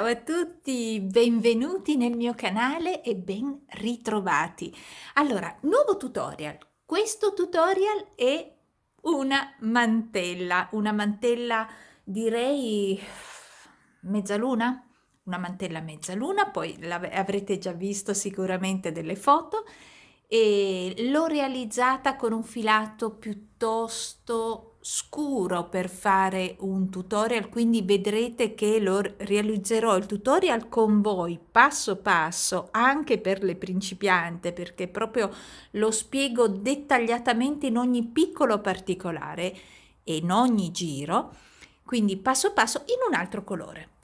Ciao a tutti, benvenuti nel mio canale e ben ritrovati. Allora, nuovo tutorial. Questo tutorial è una mantella direi mezzaluna, una mantella mezzaluna, poi avrete già visto sicuramente delle foto e l'ho realizzata con un filato piuttosto scuro per fare un tutorial, quindi vedrete che lo realizzerò il tutorial con voi passo passo anche per le principianti, perché proprio lo spiego dettagliatamente in ogni piccolo particolare e in ogni giro, quindi passo passo in un altro colore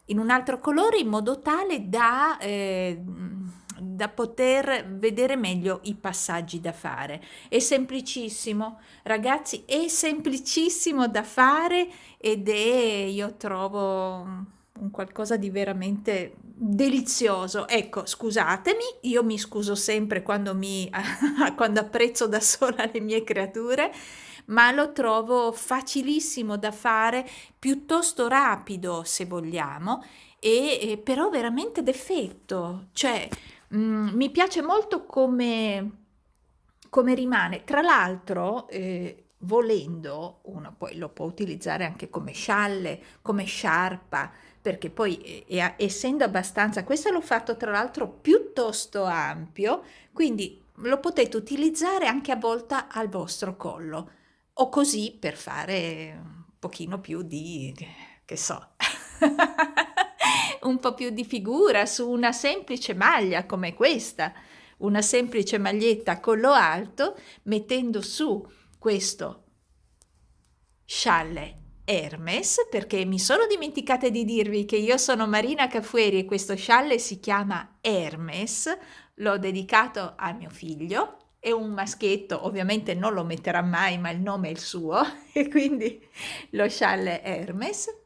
in modo tale da poter vedere meglio i passaggi da fare. È semplicissimo, ragazzi, è semplicissimo da fare ed è, io trovo un qualcosa di veramente delizioso. Ecco, scusatemi, io mi scuso sempre quando apprezzo da sola le mie creature, ma lo trovo facilissimo da fare, piuttosto rapido se vogliamo, e però veramente d'effetto. Cioè, mi piace molto come rimane. Tra l'altro, volendo, uno poi lo può utilizzare anche come scialle, come sciarpa, perché poi essendo abbastanza, questo l'ho fatto tra l'altro piuttosto ampio, quindi lo potete utilizzare anche a volta al vostro collo o così per fare un pochino più di, che so, un po' più di figura su una semplice maglia come questa, una semplice maglietta a collo alto, mettendo su questo scialle Hermes, perché mi sono dimenticata di dirvi che io sono Marina Cafueri e questo scialle si chiama Hermes, l'ho dedicato a mio figlio, è un maschietto, ovviamente non lo metterà mai, ma il nome è il suo, e quindi lo scialle Hermes.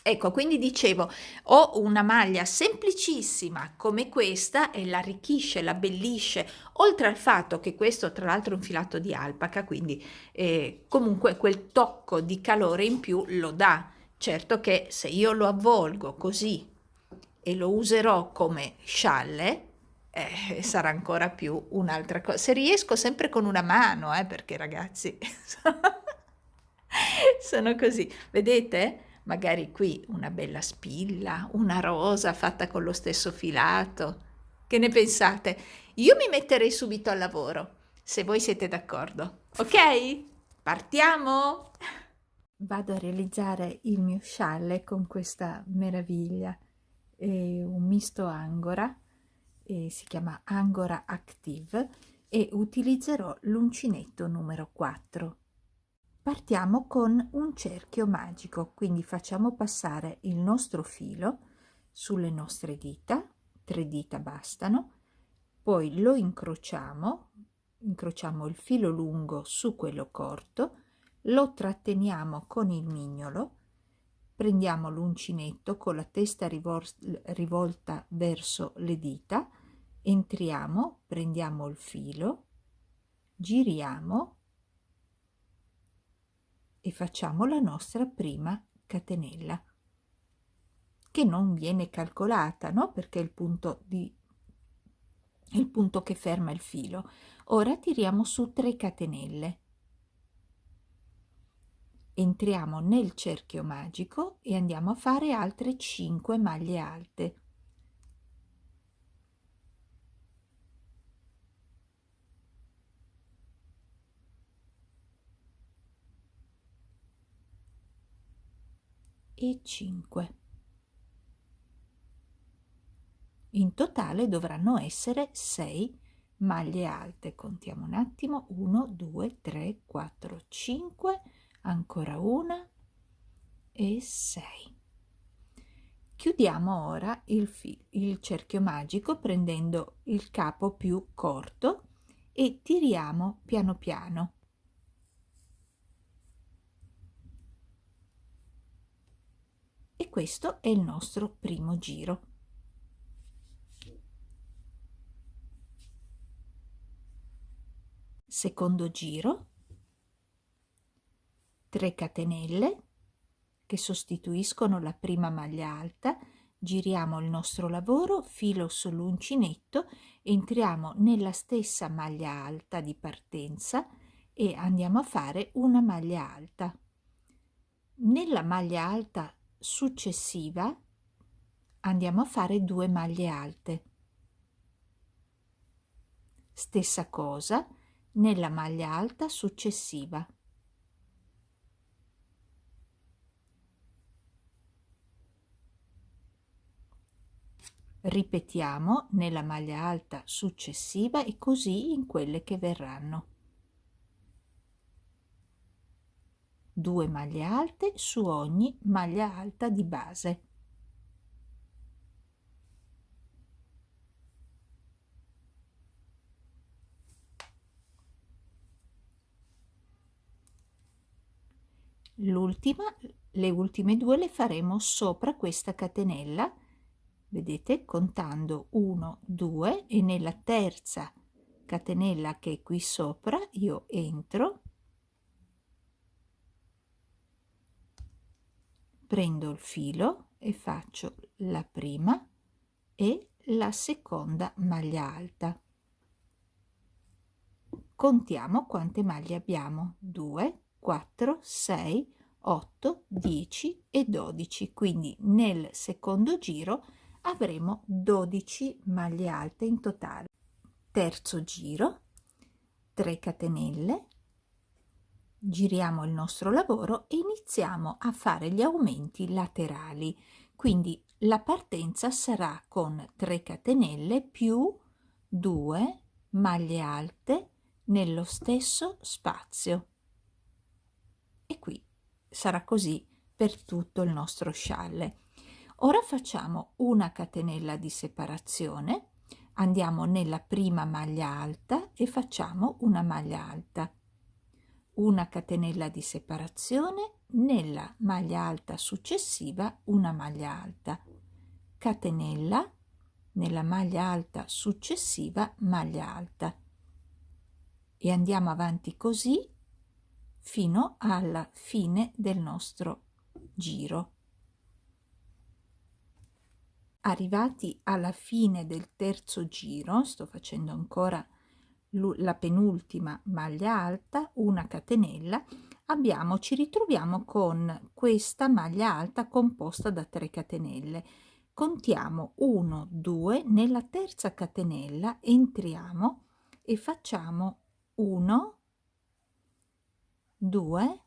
Ecco, quindi dicevo, ho una maglia semplicissima come questa e l'arricchisce, l'abbellisce, oltre al fatto che questo tra l'altro è un filato di alpaca, quindi comunque quel tocco di calore in più lo dà. Certo che se io lo avvolgo così e lo userò come scialle, sarà ancora più un'altra cosa. Se riesco sempre con una mano, perché ragazzi, sono così. Vedete? Magari qui una bella spilla, una rosa fatta con lo stesso filato. Che ne pensate? Io mi metterei subito al lavoro, se voi siete d'accordo. Ok? Partiamo? Vado a realizzare il mio scialle con questa meraviglia. È un misto angora, si chiama Angora Active e utilizzerò l'uncinetto numero 4. Partiamo con un cerchio magico, quindi facciamo passare il nostro filo sulle nostre dita, 3 dita bastano, poi lo incrociamo il filo lungo su quello corto, lo tratteniamo con il mignolo, prendiamo l'uncinetto con la testa rivolta verso le dita, entriamo, prendiamo il filo, giriamo e facciamo la nostra prima catenella, che non viene calcolata, no? Perché è il punto che ferma il filo. Ora tiriamo su 3 catenelle, entriamo nel cerchio magico e andiamo a fare altre 5 maglie alte. E 5. In totale dovranno essere 6 maglie alte. Contiamo un attimo: 1, 2, 3, 4, 5, ancora una e 6. Chiudiamo ora il cerchio magico prendendo il capo più corto e tiriamo piano piano. E questo è il nostro primo giro. Secondo giro, 3 catenelle che sostituiscono la prima maglia alta, Giriamo il nostro lavoro filo sull'uncinetto, entriamo nella stessa maglia alta di partenza e andiamo a fare una maglia alta. Nella maglia alta successiva andiamo a fare 2 maglie alte. Stessa cosa nella maglia alta successiva. Ripetiamo nella maglia alta successiva e così in quelle che verranno. 2 maglie alte su ogni maglia alta di base. Le ultime 2 le faremo sopra questa catenella, vedete, contando 1, 2, e nella terza catenella che è qui sopra io entro, prendo il filo e faccio la prima e la seconda maglia alta. Contiamo quante maglie abbiamo: 2, 4, 6, 8, 10 e 12, quindi nel secondo giro avremo 12 maglie alte in totale. Terzo giro, 3 catenelle, giriamo il nostro lavoro e iniziamo a fare gli aumenti laterali, quindi la partenza sarà con 3 catenelle più 2 maglie alte nello stesso spazio, e qui sarà così per tutto il nostro scialle. Ora facciamo una catenella di separazione, andiamo nella prima maglia alta e facciamo una maglia alta, una catenella di separazione, nella maglia alta successiva una maglia alta, catenella, nella maglia alta successiva maglia alta, e andiamo avanti così fino alla fine del nostro giro. Arrivati alla fine del terzo giro, sto facendo ancora la penultima maglia alta, una catenella, ci ritroviamo con questa maglia alta composta da 3 catenelle. Contiamo 1, 2, nella terza catenella entriamo e facciamo 1, 2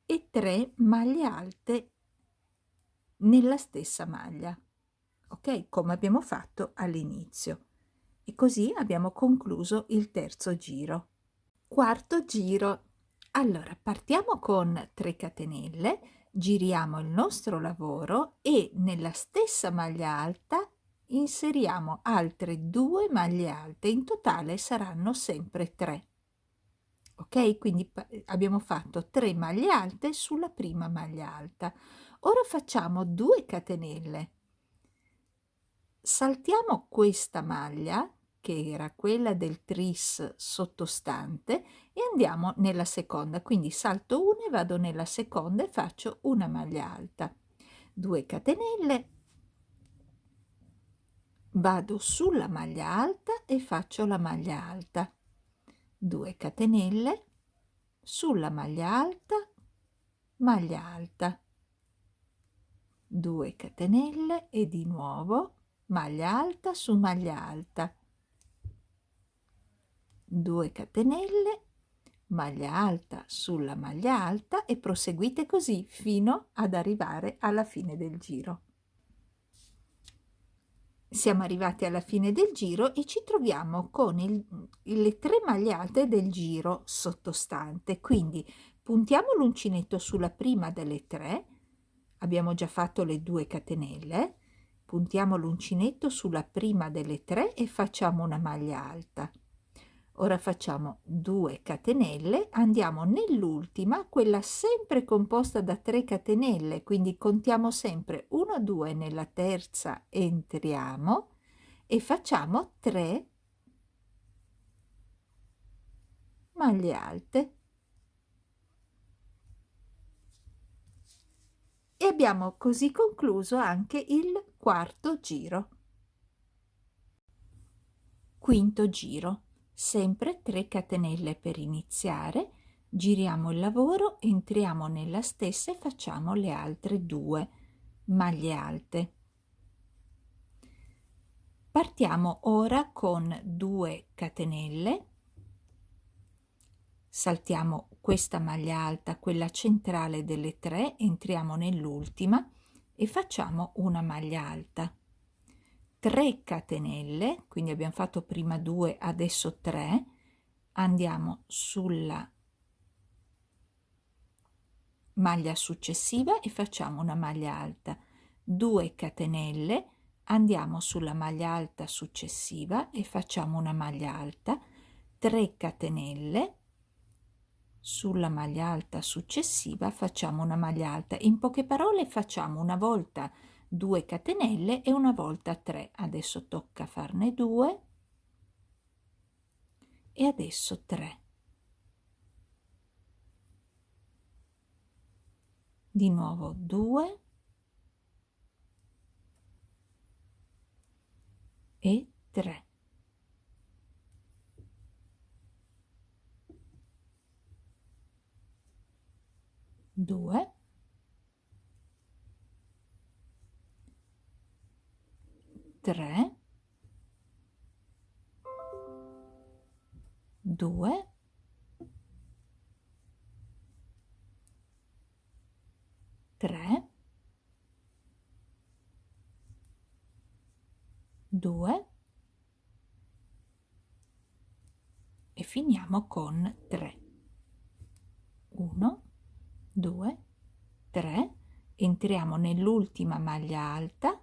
e 3 maglie alte nella stessa maglia, ok, come abbiamo fatto all'inizio, e così abbiamo concluso il terzo giro. Quarto giro, allora partiamo con 3 catenelle, giriamo il nostro lavoro e nella stessa maglia alta inseriamo altre 2 maglie alte, in totale saranno sempre 3. Ok, quindi abbiamo fatto 3 maglie alte sulla prima maglia alta. Ora facciamo 2 catenelle, saltiamo questa maglia che era quella del tris sottostante e andiamo nella seconda, quindi salto una e vado nella seconda e faccio una maglia alta, 2 catenelle, vado sulla maglia alta e faccio la maglia alta, 2 catenelle, sulla maglia alta, 2 catenelle e di nuovo maglia alta su maglia alta, 2 catenelle, maglia alta sulla maglia alta, e proseguite così fino ad arrivare alla fine del giro. Siamo arrivati alla fine del giro e ci troviamo con le 3 maglie alte del giro sottostante, quindi puntiamo l'uncinetto sulla prima delle 3, abbiamo già fatto le 2 catenelle, puntiamo l'uncinetto sulla prima delle 3 e facciamo una maglia alta. Ora facciamo 2 catenelle, andiamo nell'ultima, quella sempre composta da 3 catenelle, quindi contiamo sempre 1, 2, nella terza entriamo e facciamo 3 maglie alte. E abbiamo così concluso anche il quarto giro. Quinto giro, sempre 3 catenelle per iniziare, giriamo il lavoro, entriamo nella stessa e facciamo le altre 2 maglie alte. Partiamo ora con 2 catenelle, saltiamo questa maglia alta, quella centrale delle 3, entriamo nell'ultima e facciamo una maglia alta. 3 catenelle, quindi abbiamo fatto prima 2, adesso 3, andiamo sulla maglia successiva e facciamo una maglia alta. 2 catenelle, andiamo sulla maglia alta successiva e facciamo una maglia alta. 3 catenelle, sulla maglia alta successiva facciamo una maglia alta. In poche parole facciamo una volta 2 catenelle e una volta 3. Adesso tocca farne 2 e adesso 3. Di nuovo 2 e 3. 2, 3, 2, 3, 2 e finiamo con 3. 1, 2, 3, entriamo nell'ultima maglia alta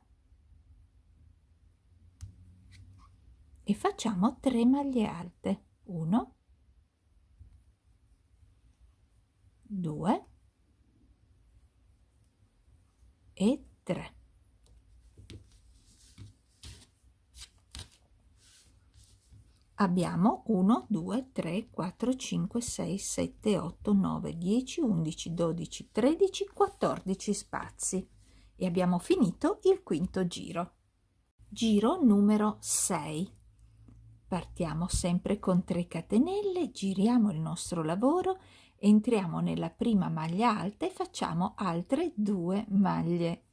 e facciamo 3 maglie alte. 1, 2 e 3. Abbiamo 1, 2, 3, 4, 5, 6, 7, 8, 9, 10, 11, 12, 13, 14 spazi e abbiamo finito il quinto giro. Giro numero 6. Partiamo sempre con 3 catenelle, giriamo il nostro lavoro, entriamo nella prima maglia alta e facciamo altre 2 maglie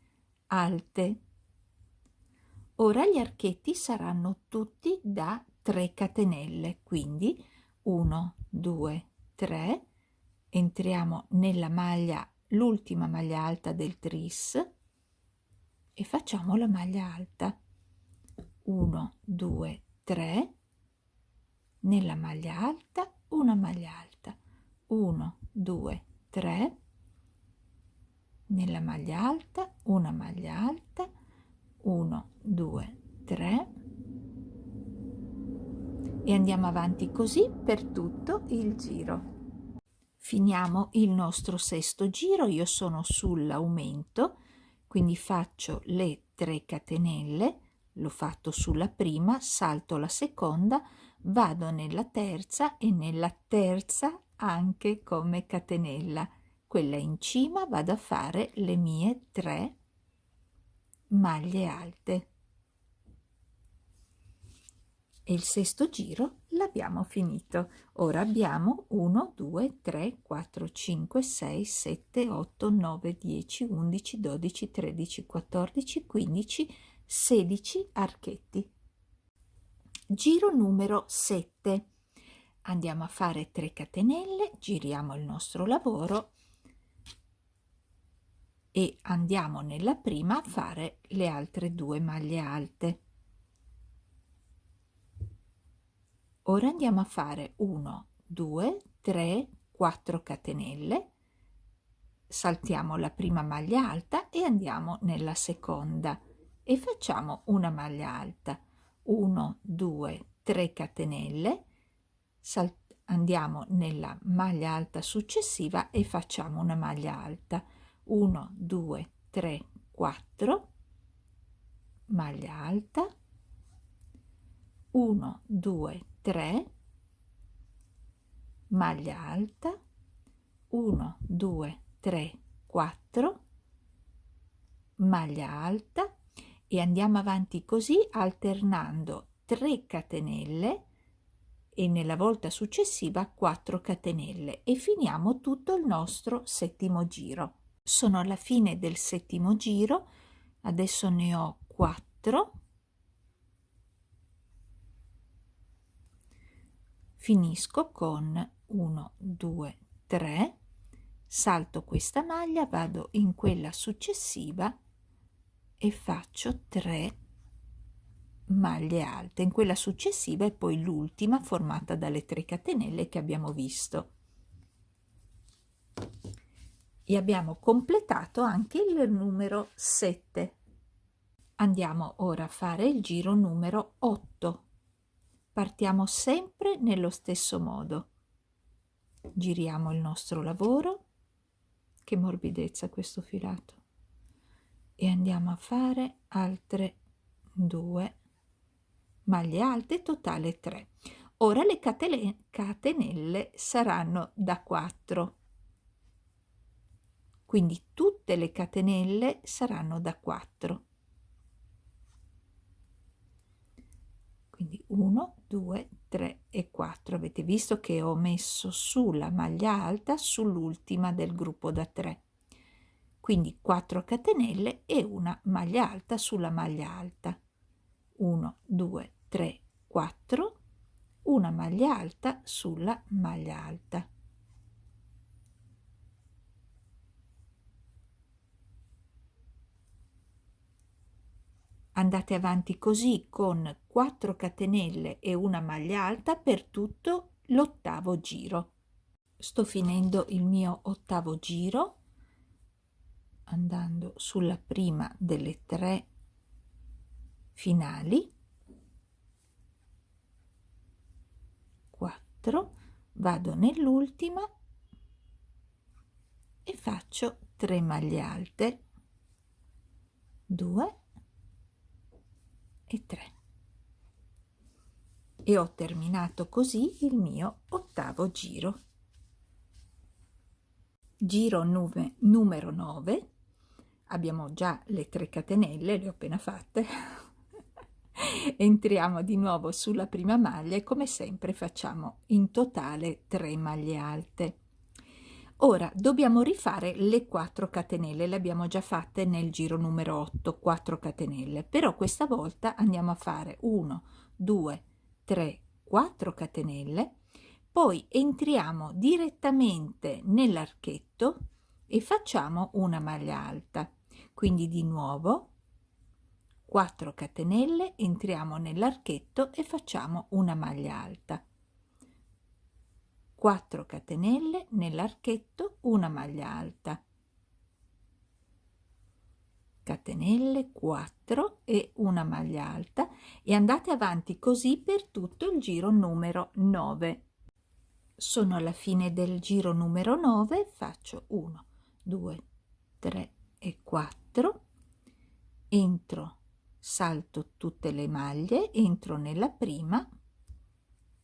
alte. Ora gli archetti saranno tutti da 3 catenelle, quindi 1, 2, 3, entriamo nella maglia, l'ultima maglia alta del tris e facciamo la maglia alta. 1, 2, 3, nella maglia alta, una maglia alta. 1, 2, 3, nella maglia alta, una maglia alta. 1, 2, 3 e andiamo avanti così per tutto il giro. Finiamo il nostro sesto giro, io sono sull'aumento, quindi faccio le 3 catenelle, l'ho fatto sulla prima, salto la seconda, vado nella terza e nella terza anche come catenella, quella in cima vado a fare le mie 3 maglie alte. E il sesto giro l'abbiamo finito. Ora abbiamo 1, 2, 3, 4, 5, 6, 7, 8, 9, 10, 11, 12, 13, 14, 15, 16 archetti. Giro numero 7. Andiamo a fare 3 catenelle, giriamo il nostro lavoro e andiamo nella prima a fare le altre 2 maglie alte. Ora andiamo a fare 1, 2, 3, 4 catenelle, saltiamo la prima maglia alta e andiamo nella seconda e facciamo una maglia alta. 1, 2, 3 catenelle, andiamo nella maglia alta successiva e facciamo una maglia alta. 1, 2, 3, 4, maglia alta. 1, 2, 3, maglia alta. 1, 2, 3, 4, maglia alta e andiamo avanti così alternando 3 catenelle e nella volta successiva 4 catenelle e finiamo tutto il nostro settimo giro. Sono alla fine del settimo giro, adesso ne ho 4. Finisco con 1, 2, 3, salto questa maglia, vado in quella successiva e faccio 3 maglie alte in quella successiva e poi l'ultima formata dalle 3 catenelle che abbiamo visto. E abbiamo completato anche il numero 7. Andiamo ora a fare il giro numero 8. Partiamo sempre nello stesso modo. Giriamo il nostro lavoro, che morbidezza questo filato, e andiamo a fare altre 2 maglie alte, totale 3. Ora le catenelle saranno da 4, quindi tutte le catenelle saranno da 4. Quindi 1, 2, 3 e 4. Avete visto che ho messo sulla maglia alta sull'ultima del gruppo da 3. Quindi 4 catenelle e una maglia alta sulla maglia alta. 1, 2, 3, 4, una maglia alta sulla maglia alta. Andate avanti così con 4 catenelle e una maglia alta per tutto l'ottavo giro. Sto finendo il mio ottavo giro andando sulla prima delle 3 finali, 4, vado nell'ultima e faccio 3 maglie alte, 2 e 3, e ho terminato così il mio ottavo giro. Giro numero 9, abbiamo già le 3 catenelle, le ho appena fatte. Entriamo di nuovo sulla prima maglia e come sempre facciamo in totale 3 maglie alte. Ora dobbiamo rifare le 4 catenelle, le abbiamo già fatte nel giro numero 8, 4 catenelle, però questa volta andiamo a fare 1, 2, 3, 4 catenelle, poi entriamo direttamente nell'archetto e facciamo una maglia alta. Quindi di nuovo 4 catenelle, entriamo nell'archetto e facciamo una maglia alta. 4 catenelle nell'archetto, una maglia alta. Catenelle 4 e una maglia alta e andate avanti così per tutto il giro numero 9. Sono alla fine del giro numero 9, faccio 1, 2, 3 e 4, entro, salto tutte le maglie, entro nella prima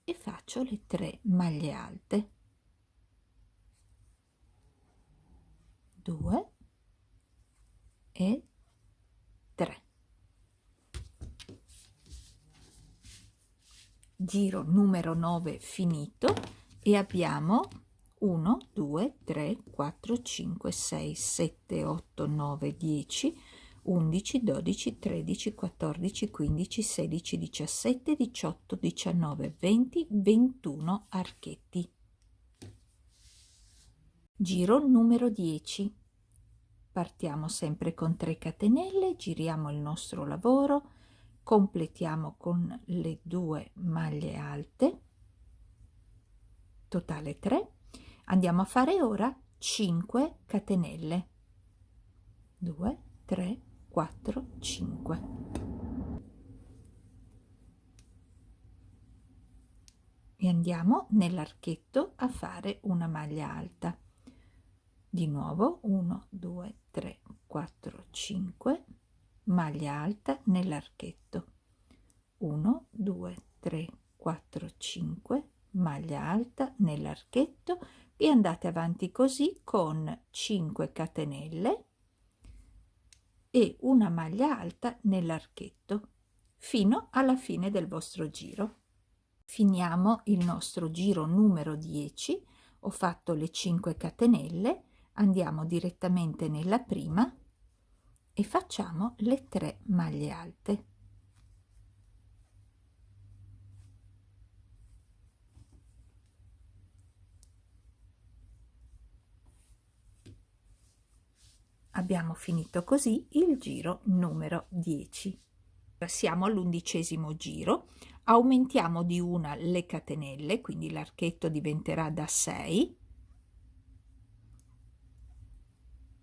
e faccio le 3 maglie alte, 2 e 3. Giro numero 9 finito e abbiamo 1, 2, 3, 4, 5, 6, 7, 8, 9, 10, 11, 12, 13, 14, 15, 16, 17, 18, 19, 20, 21 archetti. Giro numero 10. Partiamo sempre con 3 catenelle, giriamo il nostro lavoro, completiamo con le 2 maglie alte, totale 3. Andiamo a fare ora 5 catenelle, 2, 3, 4, 5. E andiamo nell'archetto a fare una maglia alta. Di nuovo 1, 2, 3, 4, 5, maglia alta nell'archetto. 1, 2, 3, 4, 5, maglia alta nell'archetto e andate avanti così con 5 catenelle e una maglia alta nell'archetto fino alla fine del vostro giro. Finiamo il nostro giro numero 10. Ho fatto le 5 catenelle, andiamo direttamente nella prima e facciamo le 3 maglie alte. Abbiamo finito così il giro numero 10. Siamo all'11° giro, aumentiamo di una le catenelle, quindi l'archetto diventerà da 6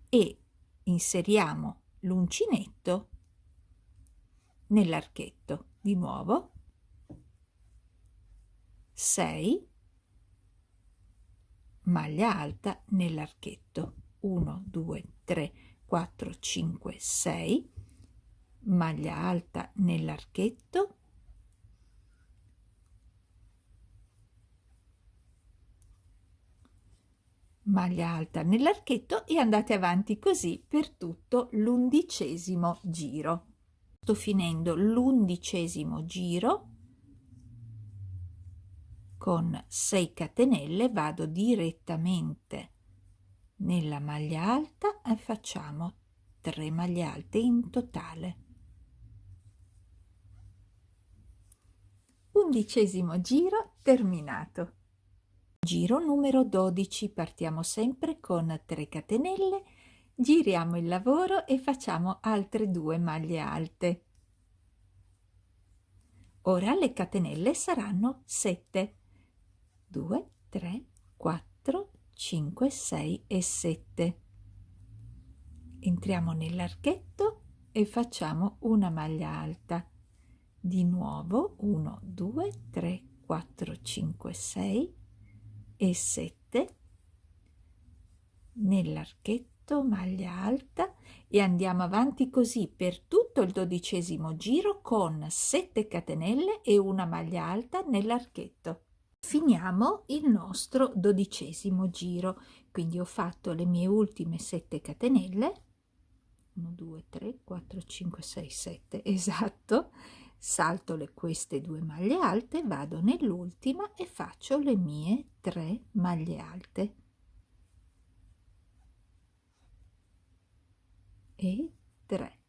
e inseriamo l'uncinetto nell'archetto. Di nuovo 6, maglia alta nell'archetto, 1 2 3 4 5 6, maglia alta nell'archetto, maglia alta nell'archetto e andate avanti così per tutto l'11° giro. Sto finendo l'11° giro. Con 6 catenelle vado direttamente nella maglia alta e facciamo 3 maglie alte in totale. 11° giro terminato. Giro numero 12, partiamo sempre con 3 catenelle, giriamo il lavoro e facciamo altre 2 maglie alte. Ora le catenelle saranno 7. 2 3 4 5 6 e 7. Entriamo nell'archetto e facciamo una maglia alta. Di nuovo 1 2 3 4 5 6 e 7. Nell'archetto maglia alta e andiamo avanti così per tutto il 12° giro con 7 catenelle e una maglia alta nell'archetto. Finiamo il nostro 12° giro, quindi ho fatto le mie ultime 7 catenelle, 1 2 3 4 5 6 7, esatto, salto queste 2 maglie alte, vado nell'ultima e faccio le mie 3 maglie alte e 3.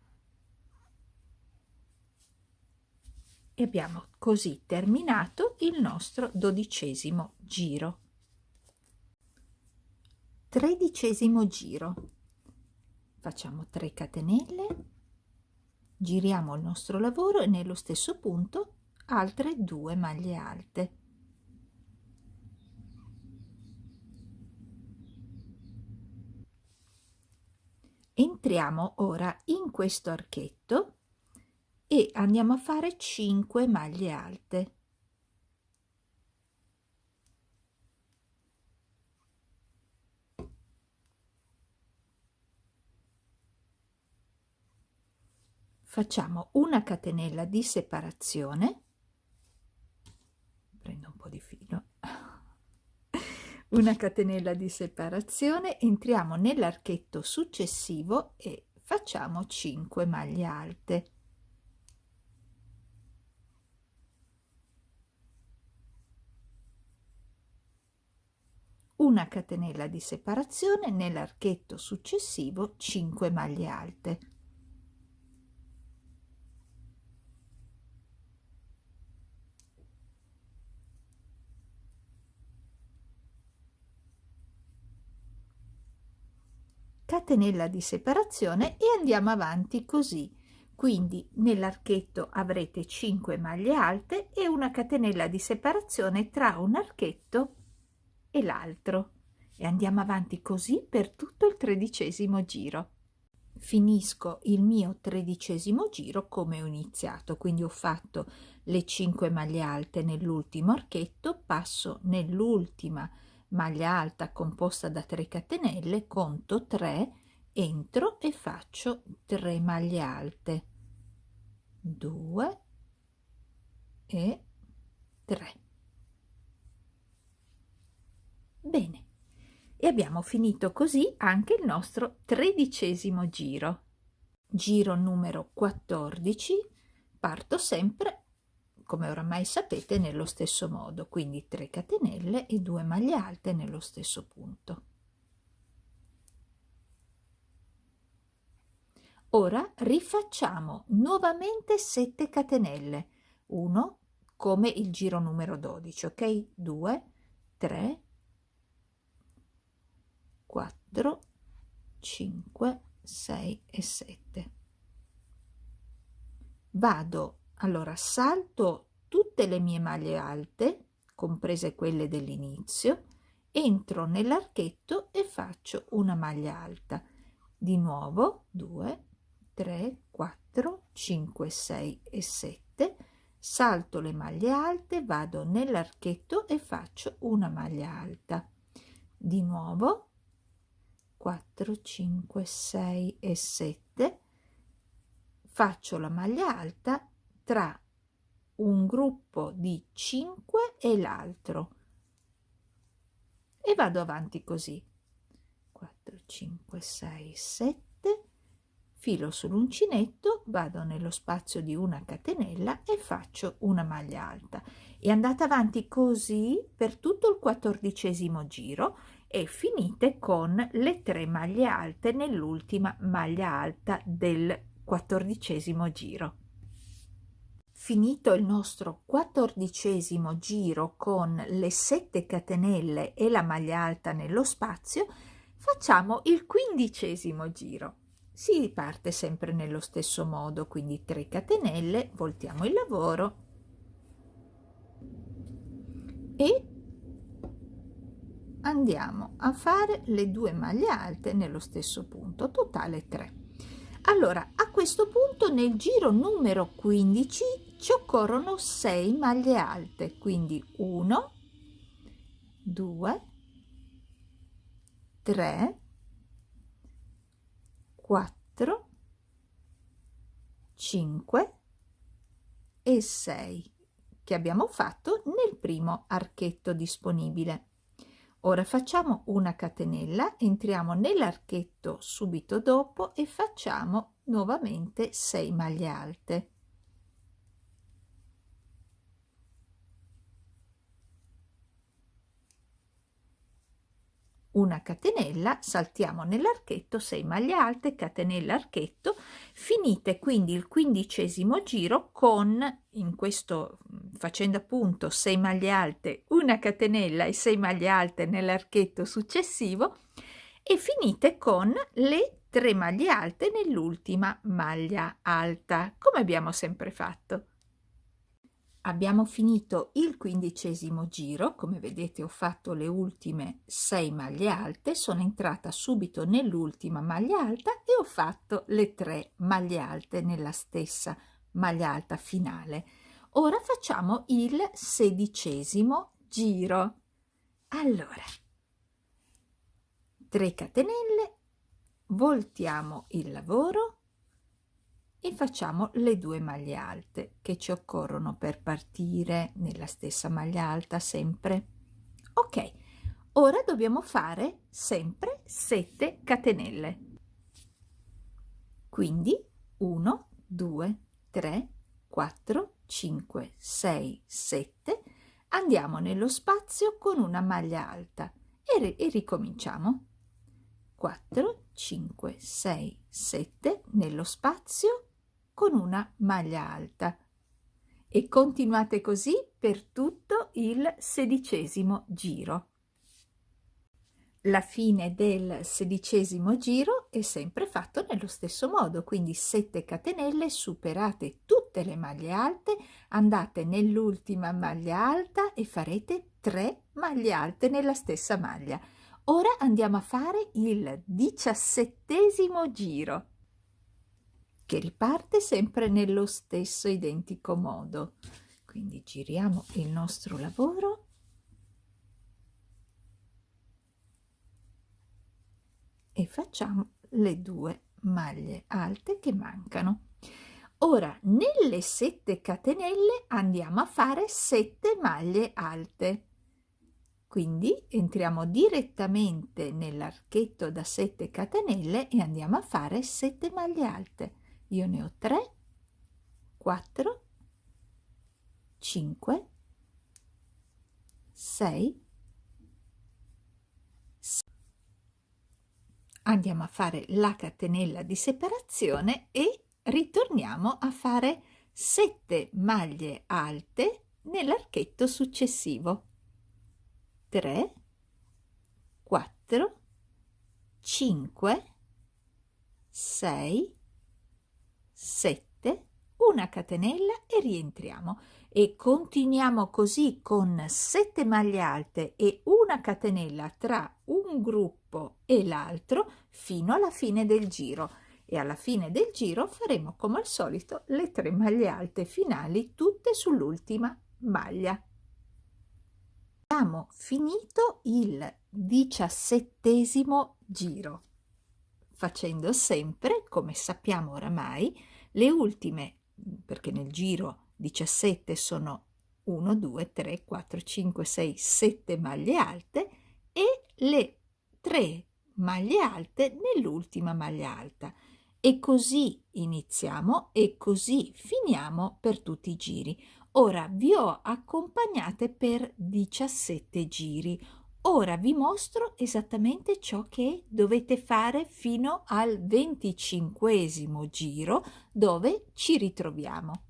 E abbiamo così terminato il nostro 12° giro. 13° giro, facciamo 3 catenelle, giriamo il nostro lavoro e nello stesso punto altre 2 maglie alte. Entriamo ora in questo archetto e andiamo a fare 5 maglie alte. Facciamo una catenella di separazione, prendo un po' di filo, una catenella di separazione, entriamo nell'archetto successivo e facciamo 5 maglie alte. Una catenella di separazione, nell'archetto successivo 5 maglie alte. Catenella di separazione e andiamo avanti così, quindi nell'archetto avrete 5 maglie alte e una catenella di separazione tra un archetto e l'altro e andiamo avanti così per tutto il 13° giro. Finisco il mio 13° giro come ho iniziato, quindi ho fatto le 5 maglie alte nell'ultimo archetto, passo nell'ultima maglia alta composta da 3 catenelle, conto 3, entro e faccio 3 maglie alte, 2 e 3. Bene, e abbiamo finito così anche il nostro 13° giro. giro numero 14, parto sempre, come oramai sapete, nello stesso modo, quindi 3 catenelle e 2 maglie alte nello stesso punto. Ora rifacciamo nuovamente 7 catenelle, 1 come il giro numero 12, ok? 2, 3, 4, 5, 6 e 7. Allora salto tutte le mie maglie alte, comprese quelle dell'inizio, entro nell'archetto e faccio una maglia alta. Di nuovo 2, 3, 4, 5, 6 e 7, salto le maglie alte, vado nell'archetto e faccio una maglia alta. Di nuovo 4, 5, 6 e 7, faccio la maglia alta tra un gruppo di 5 e l'altro e vado avanti così. 4, 5, 6, 7, filo sull'uncinetto, vado nello spazio di una catenella e faccio una maglia alta. E andate avanti così per tutto il 14° giro e finite con le 3 maglie alte nell'ultima maglia alta del 14° giro. Finito il nostro 14° giro con le 7 catenelle e la maglia alta nello spazio, facciamo il 15° giro. Si riparte sempre nello stesso modo, quindi 3 catenelle, voltiamo il lavoro e andiamo a fare le 2 maglie alte nello stesso punto, totale 3. Allora, a questo punto nel giro numero 15 ci occorrono 6 maglie alte, quindi 1, 2, 3, 4, 5 e 6 che abbiamo fatto nel primo archetto disponibile. Ora facciamo una catenella, entriamo nell'archetto subito dopo e facciamo nuovamente 6 maglie alte. Una catenella, saltiamo nell'archetto, 6 maglie alte, catenella, archetto, finite quindi il 15° giro con, in questo facendo appunto 6 maglie alte, una catenella e 6 maglie alte nell'archetto successivo e finite con le 3 maglie alte nell'ultima maglia alta, come abbiamo sempre fatto. Abbiamo finito il 15° giro, come vedete ho fatto le ultime 6 maglie alte, sono entrata subito nell'ultima maglia alta e ho fatto le 3 maglie alte nella stessa maglia alta finale. Ora facciamo il 16° giro. Allora, 3 catenelle, voltiamo il lavoro e facciamo le 2 maglie alte che ci occorrono per partire nella stessa maglia alta sempre. Ok, ora dobbiamo fare sempre 7 catenelle, quindi 1, 2, 3, 4, 5, 6, 7, andiamo nello spazio con una maglia alta e ricominciamo. 4, 5, 6, 7 nello spazio con una maglia alta e continuate così per tutto il 16° giro. La fine del 16° giro è sempre fatto nello stesso modo, quindi 7 catenelle, superate tutte le maglie alte, andate nell'ultima maglia alta e farete 3 maglie alte nella stessa maglia. Ora andiamo a fare il 17° giro, che riparte sempre nello stesso identico modo. Quindi giriamo il nostro lavoro e facciamo le 2 maglie alte che mancano. Ora nelle 7 catenelle andiamo a fare 7 maglie alte. Quindi entriamo direttamente nell'archetto da 7 catenelle e andiamo a fare 7 maglie alte. Io ne ho 3, 4, 5, 6. Andiamo a fare la catenella di separazione e ritorniamo a fare 7 maglie alte nell'archetto successivo. 3, 4, 5, 6, 7, una catenella e rientriamo e continuiamo così con 7 maglie alte e una catenella tra un gruppo e l'altro fino alla fine del giro, e alla fine del giro faremo come al solito le 3 maglie alte finali tutte sull'ultima maglia. Abbiamo finito il 17° giro, facendo sempre, come sappiamo oramai, le ultime, perché nel giro 17 sono 1, 2, 3, 4, 5, 6, 7 maglie alte e le 3 maglie alte nell'ultima maglia alta. E così iniziamo e così finiamo per tutti i giri. Ora vi ho accompagnate per 17 giri. Ora vi mostro esattamente ciò che dovete fare fino al 25° giro, dove ci ritroviamo.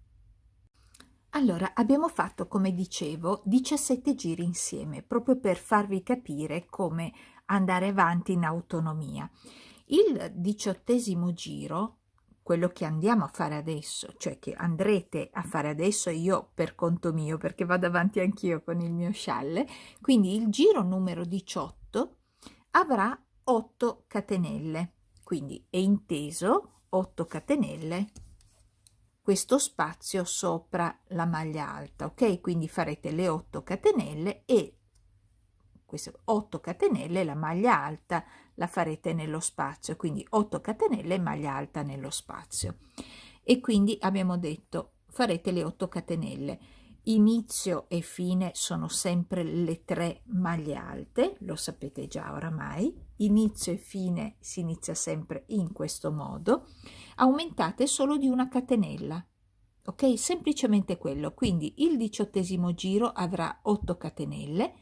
Allora, abbiamo fatto, come dicevo, 17 giri insieme, proprio per farvi capire come andare avanti in autonomia. Il 18° giro, quello che andiamo a fare adesso, cioè che andrete a fare adesso, io per conto mio, perché vado avanti anch'io con il mio scialle, quindi il giro numero 18 avrà 8 catenelle, quindi è inteso 8 catenelle questo spazio sopra la maglia alta, ok? Quindi farete le 8 catenelle e queste 8 catenelle, la maglia alta la farete nello spazio, quindi 8 catenelle maglia alta nello spazio. E quindi abbiamo detto farete le 8 catenelle. Inizio e fine sono sempre le 3 maglie alte, lo sapete già oramai. Inizio e fine si inizia sempre in questo modo. Aumentate solo di una catenella, ok? Semplicemente quello. Quindi il 18° giro avrà 8 catenelle,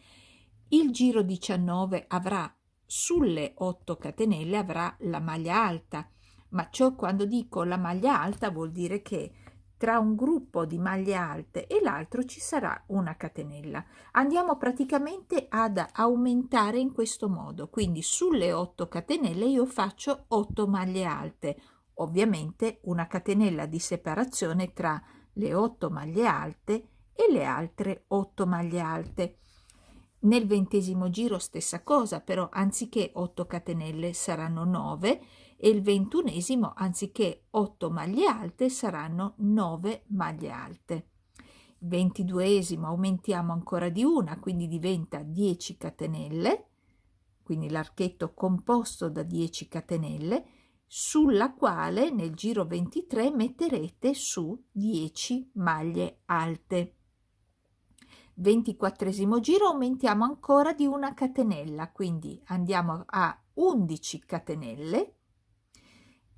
il giro 19 avrà sulle 8 catenelle avrà la maglia alta, ma ciò, quando dico la maglia alta, vuol dire che tra un gruppo di maglie alte e l'altro ci sarà una catenella. Andiamo praticamente ad aumentare in questo modo, quindi sulle 8 catenelle io faccio 8 maglie alte, ovviamente una catenella di separazione tra le 8 maglie alte e le altre 8 maglie alte. Nel 20° giro stessa cosa, però anziché 8 catenelle saranno 9 e il 21° anziché 8 maglie alte saranno 9 maglie alte. 22° aumentiamo ancora di una, quindi diventa 10 catenelle, quindi l'archetto composto da 10 catenelle, sulla quale nel giro 23 metterete su 10 maglie alte. 24° giro aumentiamo ancora di una catenella, quindi andiamo a 11 catenelle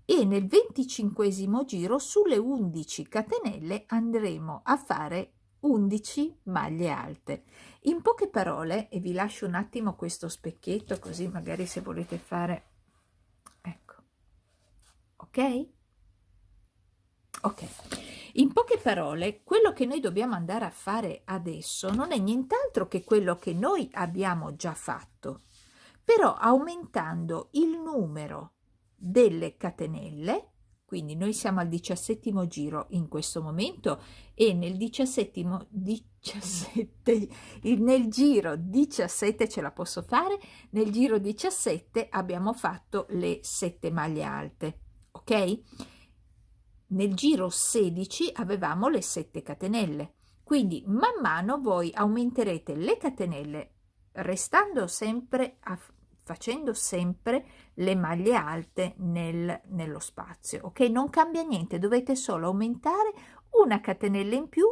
e nel 25° giro sulle 11 catenelle andremo a fare 11 maglie alte. In poche parole, e vi lascio un attimo questo specchietto così magari se volete fare, ecco, ok? In poche parole, quello che noi dobbiamo andare a fare adesso non è nient'altro che quello che noi abbiamo già fatto, però aumentando il numero delle catenelle. Quindi noi siamo al 17° giro in questo momento e nel 17 nel giro 17 ce la posso fare, nel giro 17 abbiamo fatto le 7 maglie alte, ok? Nel giro 16 avevamo le 7 catenelle, quindi man mano voi aumenterete le catenelle restando sempre facendo sempre le maglie alte nello spazio, ok? Non cambia niente, dovete solo aumentare una catenella in più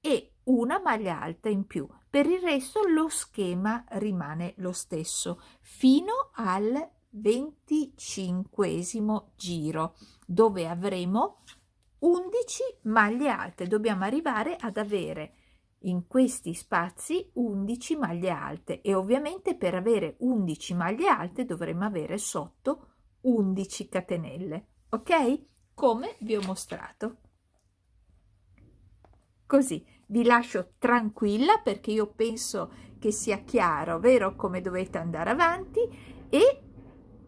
e una maglia alta in più, Per il resto lo schema rimane lo stesso fino al 25° giro, dove avremo 11 maglie alte. Dobbiamo arrivare ad avere in questi spazi 11 maglie alte e ovviamente per avere 11 maglie alte dovremo avere sotto 11 catenelle, ok? Come vi ho mostrato. Così vi lascio tranquilla perché io penso che sia chiaro, vero, come dovete andare avanti, e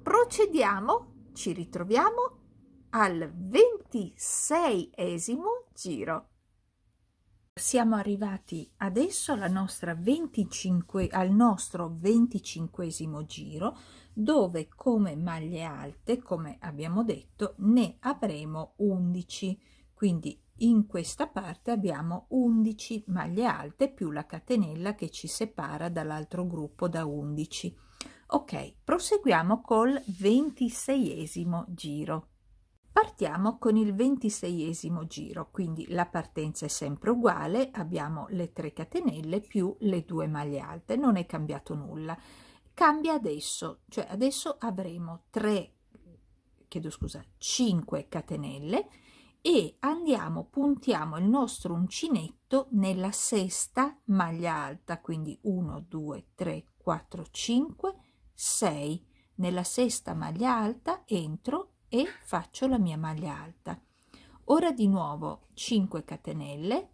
procediamo, ci ritroviamo al 26° giro. Siamo arrivati adesso al nostro 25° giro, dove come maglie alte, come abbiamo detto, ne avremo 11. Quindi in questa parte abbiamo 11 maglie alte più la catenella che ci separa dall'altro gruppo da 11. Ok, proseguiamo col 26° giro. Partiamo con il 26° giro, quindi la partenza è sempre uguale, abbiamo le 3 catenelle più le 2 maglie alte, non è cambiato nulla. Cambia adesso, cioè adesso avremo 5 catenelle e puntiamo il nostro uncinetto nella sesta maglia alta, quindi 1, 2, 3, 4, 5, 6. Nella sesta maglia alta entro e faccio la mia maglia alta. Ora di nuovo 5 catenelle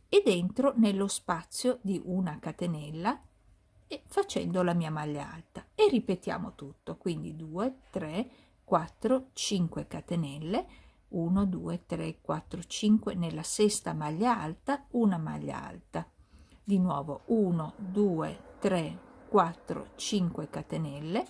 ed entro nello spazio di una catenella e facendo la mia maglia alta e ripetiamo tutto, quindi 2, 3, 4, 5 catenelle, 1, 2, 3, 4, 5 nella sesta maglia alta, una maglia alta, di nuovo 1, 2, 3, 4, 5 catenelle.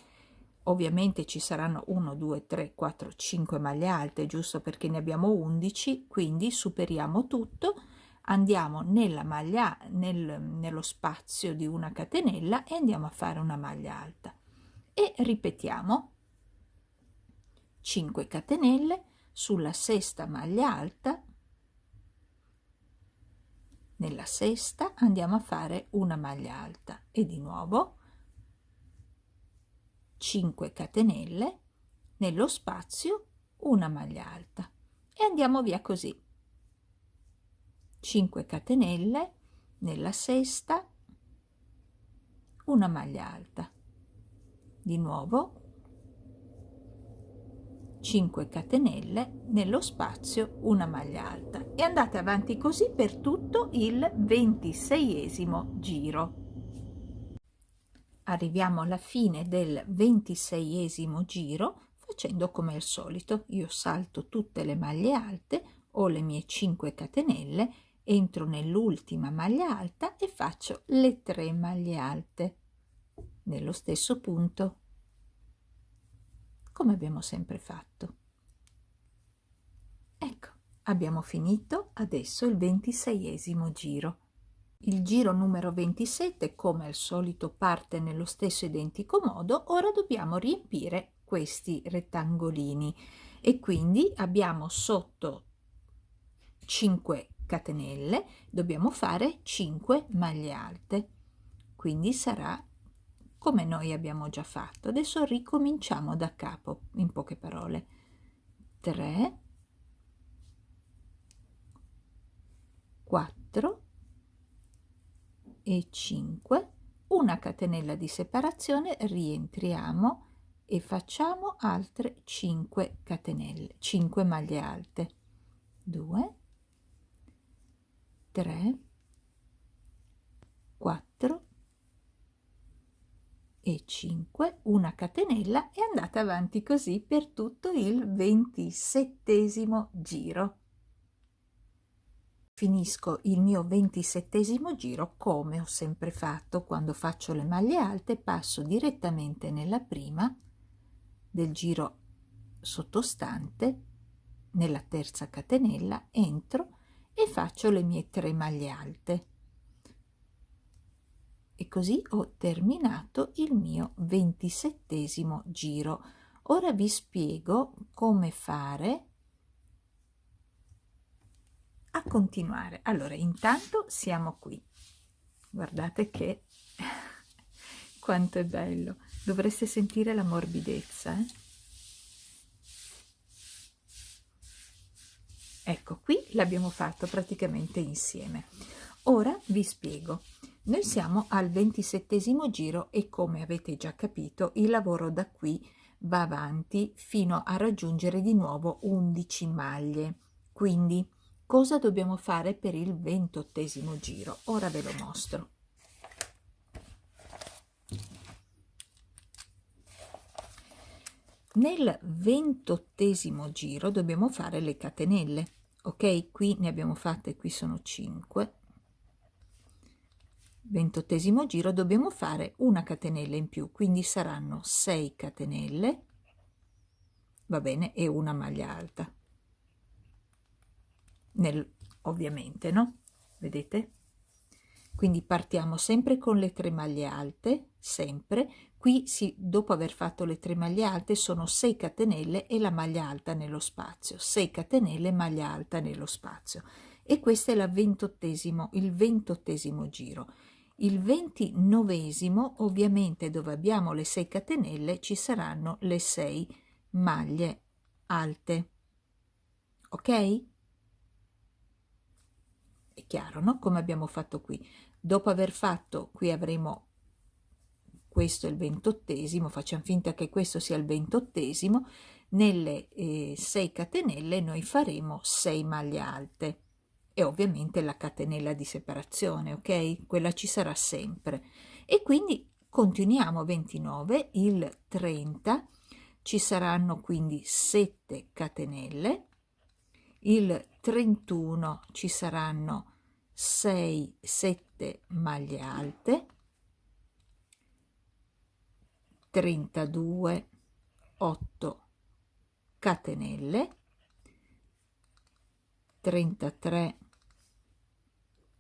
Ovviamente ci saranno 1, 2, 3, 4, 5 maglie alte, giusto perché ne abbiamo 11, quindi superiamo tutto, andiamo nella maglia, nello spazio di una catenella e andiamo a fare una maglia alta. E ripetiamo 5 catenelle sulla sesta maglia alta, nella sesta andiamo a fare una maglia alta e di nuovo 5 catenelle nello spazio, una maglia alta e andiamo via così. 5 catenelle nella sesta, una maglia alta, di nuovo 5 catenelle nello spazio, una maglia alta e andate avanti così per tutto il 26° giro. Arriviamo alla fine del 26° giro facendo come al solito. Io salto tutte le maglie alte, ho le mie 5 catenelle, entro nell'ultima maglia alta e faccio le 3 maglie alte nello stesso punto, come abbiamo sempre fatto. Ecco, abbiamo finito adesso il 26° giro. Il giro numero 27, come al solito, parte nello stesso identico modo. Ora dobbiamo riempire questi rettangolini e quindi abbiamo sotto 5 catenelle, dobbiamo fare 5 maglie alte, quindi sarà come noi abbiamo già fatto. Adesso ricominciamo da capo, in poche parole. 3, 4 e 5, una catenella di separazione, rientriamo e facciamo altre 5 catenelle, 5 maglie alte, 2, 3, 4 e 5, una catenella e andate avanti così per tutto il 27° giro. Finisco il mio 27° giro come ho sempre fatto quando faccio le maglie alte, passo direttamente nella prima del giro sottostante, nella terza catenella, entro e faccio le mie 3 maglie alte. E così ho terminato il mio 27° giro. Ora vi spiego come fare a continuare. Allora, intanto siamo qui, guardate che quanto è bello, dovreste sentire la morbidezza, eh? Ecco, qui l'abbiamo fatto praticamente insieme. Ora vi spiego. Noi siamo al 27° giro e, come avete già capito, il lavoro da qui va avanti fino a raggiungere di nuovo 11 maglie. Quindi cosa dobbiamo fare per il 28° giro? Ora ve lo mostro. Nel 28° giro dobbiamo fare le catenelle, ok? Qui ne abbiamo fatte, qui sono 5. 28° giro dobbiamo fare una catenella in più, quindi saranno 6 catenelle, va bene, e una maglia alta, ovviamente, no? Vedete? Quindi partiamo sempre con le 3 maglie alte, sempre. Qui dopo aver fatto le 3 maglie alte sono 6 catenelle e la maglia alta nello spazio, 6 catenelle, maglia alta nello spazio. E questo è il 28° giro. Il 29° ovviamente, dove abbiamo le 6 catenelle, ci saranno le 6 maglie alte, ok? È chiaro, no? Come abbiamo fatto qui. Dopo aver fatto, qui avremo, questo è il 28°, facciamo finta che questo sia il 28°, nelle 6 catenelle noi faremo 6 maglie alte e ovviamente la catenella di separazione, ok? Quella ci sarà sempre. E quindi continuiamo. 29, il 30, ci saranno quindi 7 catenelle, il 31 ci saranno 7 maglie alte, 32, 8 catenelle, 33,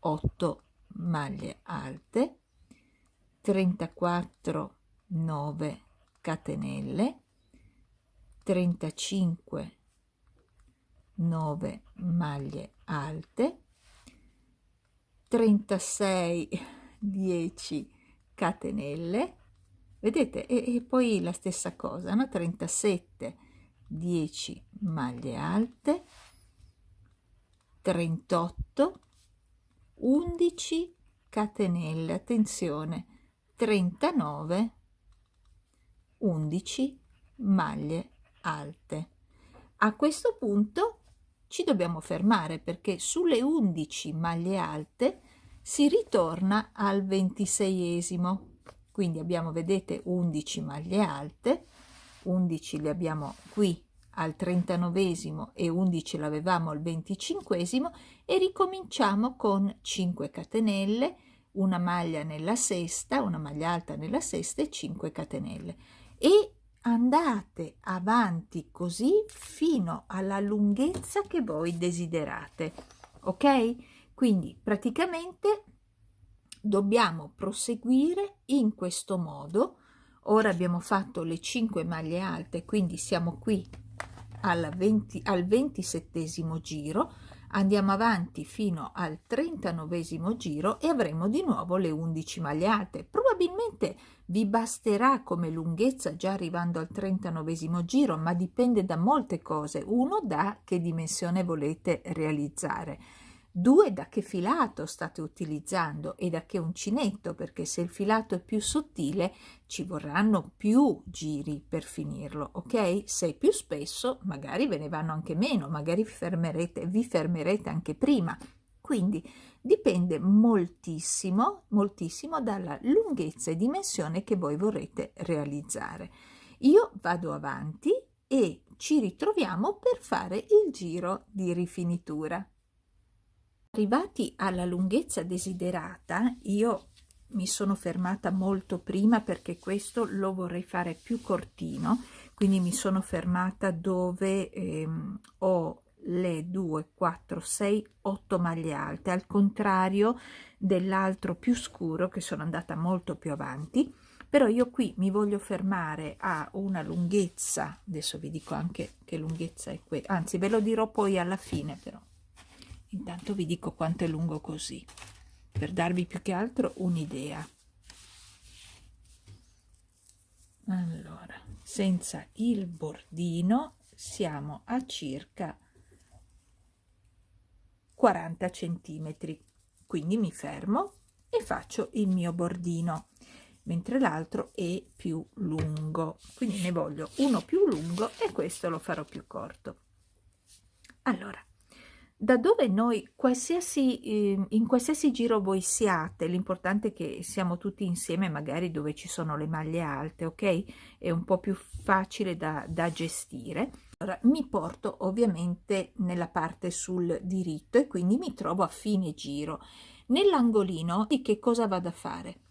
8 maglie alte, 34, 9 catenelle, 35, 9 maglie alte, 36, 10 catenelle, vedete? E poi la stessa cosa, no? 37, 10 maglie alte, 38, 11 catenelle, attenzione, 39, 11 maglie alte. A questo punto ci dobbiamo fermare, perché sulle 11 maglie alte si ritorna al 26°. Quindi abbiamo, vedete, 11 maglie alte, 11 le abbiamo qui al 39° e 11 l'avevamo al 25°, e ricominciamo con 5 catenelle, una maglia nella sesta, una maglia alta nella sesta e 5 catenelle. E andate avanti così fino alla lunghezza che voi desiderate, ok? Quindi praticamente dobbiamo proseguire in questo modo. Ora abbiamo fatto le 5 maglie alte, quindi siamo qui al 27° giro, andiamo avanti fino al 39° giro e avremo di nuovo le 11 maglie alte. Probabilmente vi basterà come lunghezza già arrivando al 39° giro, ma dipende da molte cose. Uno, da che dimensione volete realizzare. 2, da che filato state utilizzando e da che uncinetto, perché se il filato è più sottile ci vorranno più giri per finirlo, ok? Se è più spesso magari ve ne vanno anche meno, magari vi fermerete anche prima. Quindi dipende moltissimo dalla lunghezza e dimensione che voi vorrete realizzare. Io vado avanti e ci ritroviamo per fare il giro di rifinitura. Arrivati alla lunghezza desiderata, io mi sono fermata molto prima perché questo lo vorrei fare più cortino, quindi mi sono fermata dove ho le 2, 4, 6, 8 maglie alte, al contrario dell'altro più scuro che sono andata molto più avanti. Però io qui mi voglio fermare a una lunghezza, adesso vi dico anche che lunghezza è questa, anzi ve lo dirò poi alla fine, però Intanto vi dico quanto è lungo così, per darvi più che altro un'idea. Allora, senza il bordino siamo a circa 40 centimetri, quindi mi fermo e faccio il mio bordino, mentre l'altro è più lungo, quindi ne voglio uno più lungo e questo lo farò più corto. Allora, da dove noi in qualsiasi giro voi siate, l'importante è che siamo tutti insieme, magari dove ci sono le maglie alte, ok? È un po' più facile da gestire. Allora, mi porto ovviamente nella parte sul diritto e quindi mi trovo a fine giro. Nell'angolino, di che cosa vado a fare?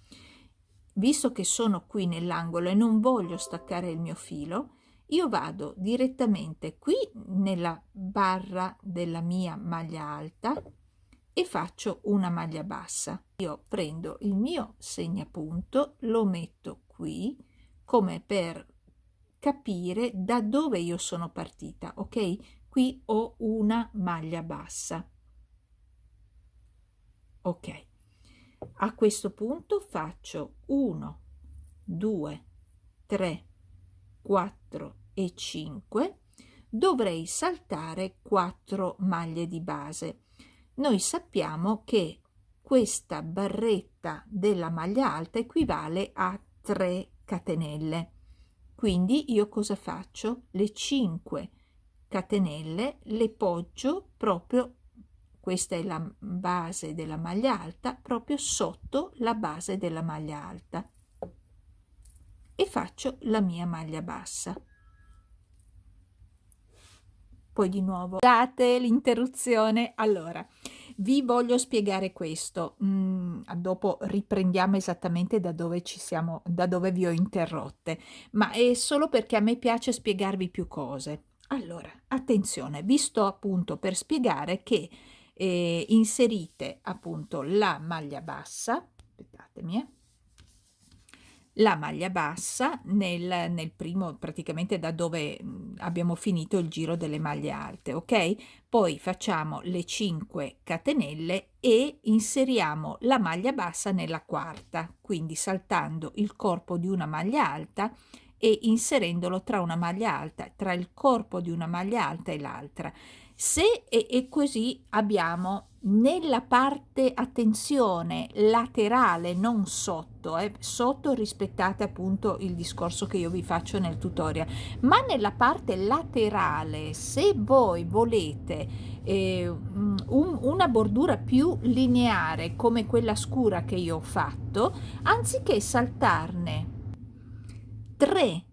Visto che sono qui nell'angolo e non voglio staccare il mio filo, io vado direttamente qui nella barra della mia maglia alta e faccio una maglia bassa. Io prendo il mio segnapunto, lo metto qui come per capire da dove io sono partita, ok? Qui ho una maglia bassa. Ok. A questo punto faccio 1, 2, 3, 4 e 5. Dovrei saltare 4 maglie di base. Noi sappiamo che questa barretta della maglia alta equivale a 3 catenelle. Quindi io cosa faccio? Le 5 catenelle le poggio proprio, questa è la base della maglia alta, proprio sotto la base della maglia alta e faccio la mia maglia bassa. Poi di nuovo, scusate l'interruzione, allora vi voglio spiegare questo, dopo riprendiamo esattamente da dove ci siamo, da dove vi ho interrotte, ma è solo perché a me piace spiegarvi più cose. Allora, attenzione, vi sto appunto per spiegare che inserite appunto la maglia bassa, aspettatemi, la maglia bassa nel primo, praticamente da dove abbiamo finito il giro delle maglie alte, ok? Poi facciamo le 5 catenelle e inseriamo la maglia bassa nella quarta, quindi saltando il corpo di una maglia alta e inserendolo tra una maglia alta, tra il corpo di una maglia alta e l'altra. Se e così abbiamo nella parte, attenzione, laterale, non sotto, sotto rispettate appunto il discorso che io vi faccio nel tutorial, ma nella parte laterale, se voi volete una bordura più lineare come quella scura che io ho fatto, anziché saltarne 3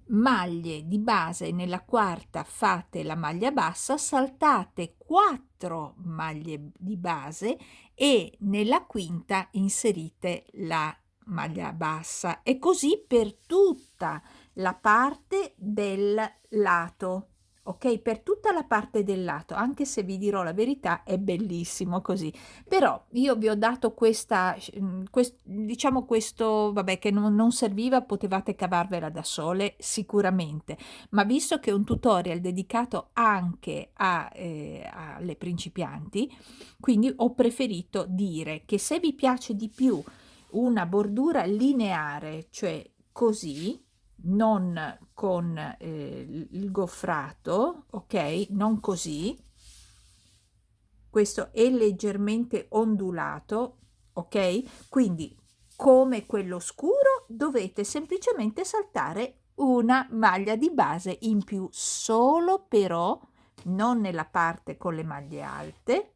maglie di base, nella quarta fate la maglia bassa, saltate 4 maglie di base e nella quinta inserite la maglia bassa e così per tutta la parte del lato, ok? Per tutta la parte del lato, anche se vi dirò la verità è bellissimo così, però io vi ho dato diciamo questo, vabbè, che non serviva, potevate cavarvela da sole sicuramente, ma visto che è un tutorial dedicato anche alle principianti, quindi ho preferito dire che se vi piace di più una bordura lineare, cioè così, non con il goffrato, ok? Non così, questo è leggermente ondulato, ok? Quindi come quello scuro dovete semplicemente saltare una maglia di base in più, solo però non nella parte con le maglie alte.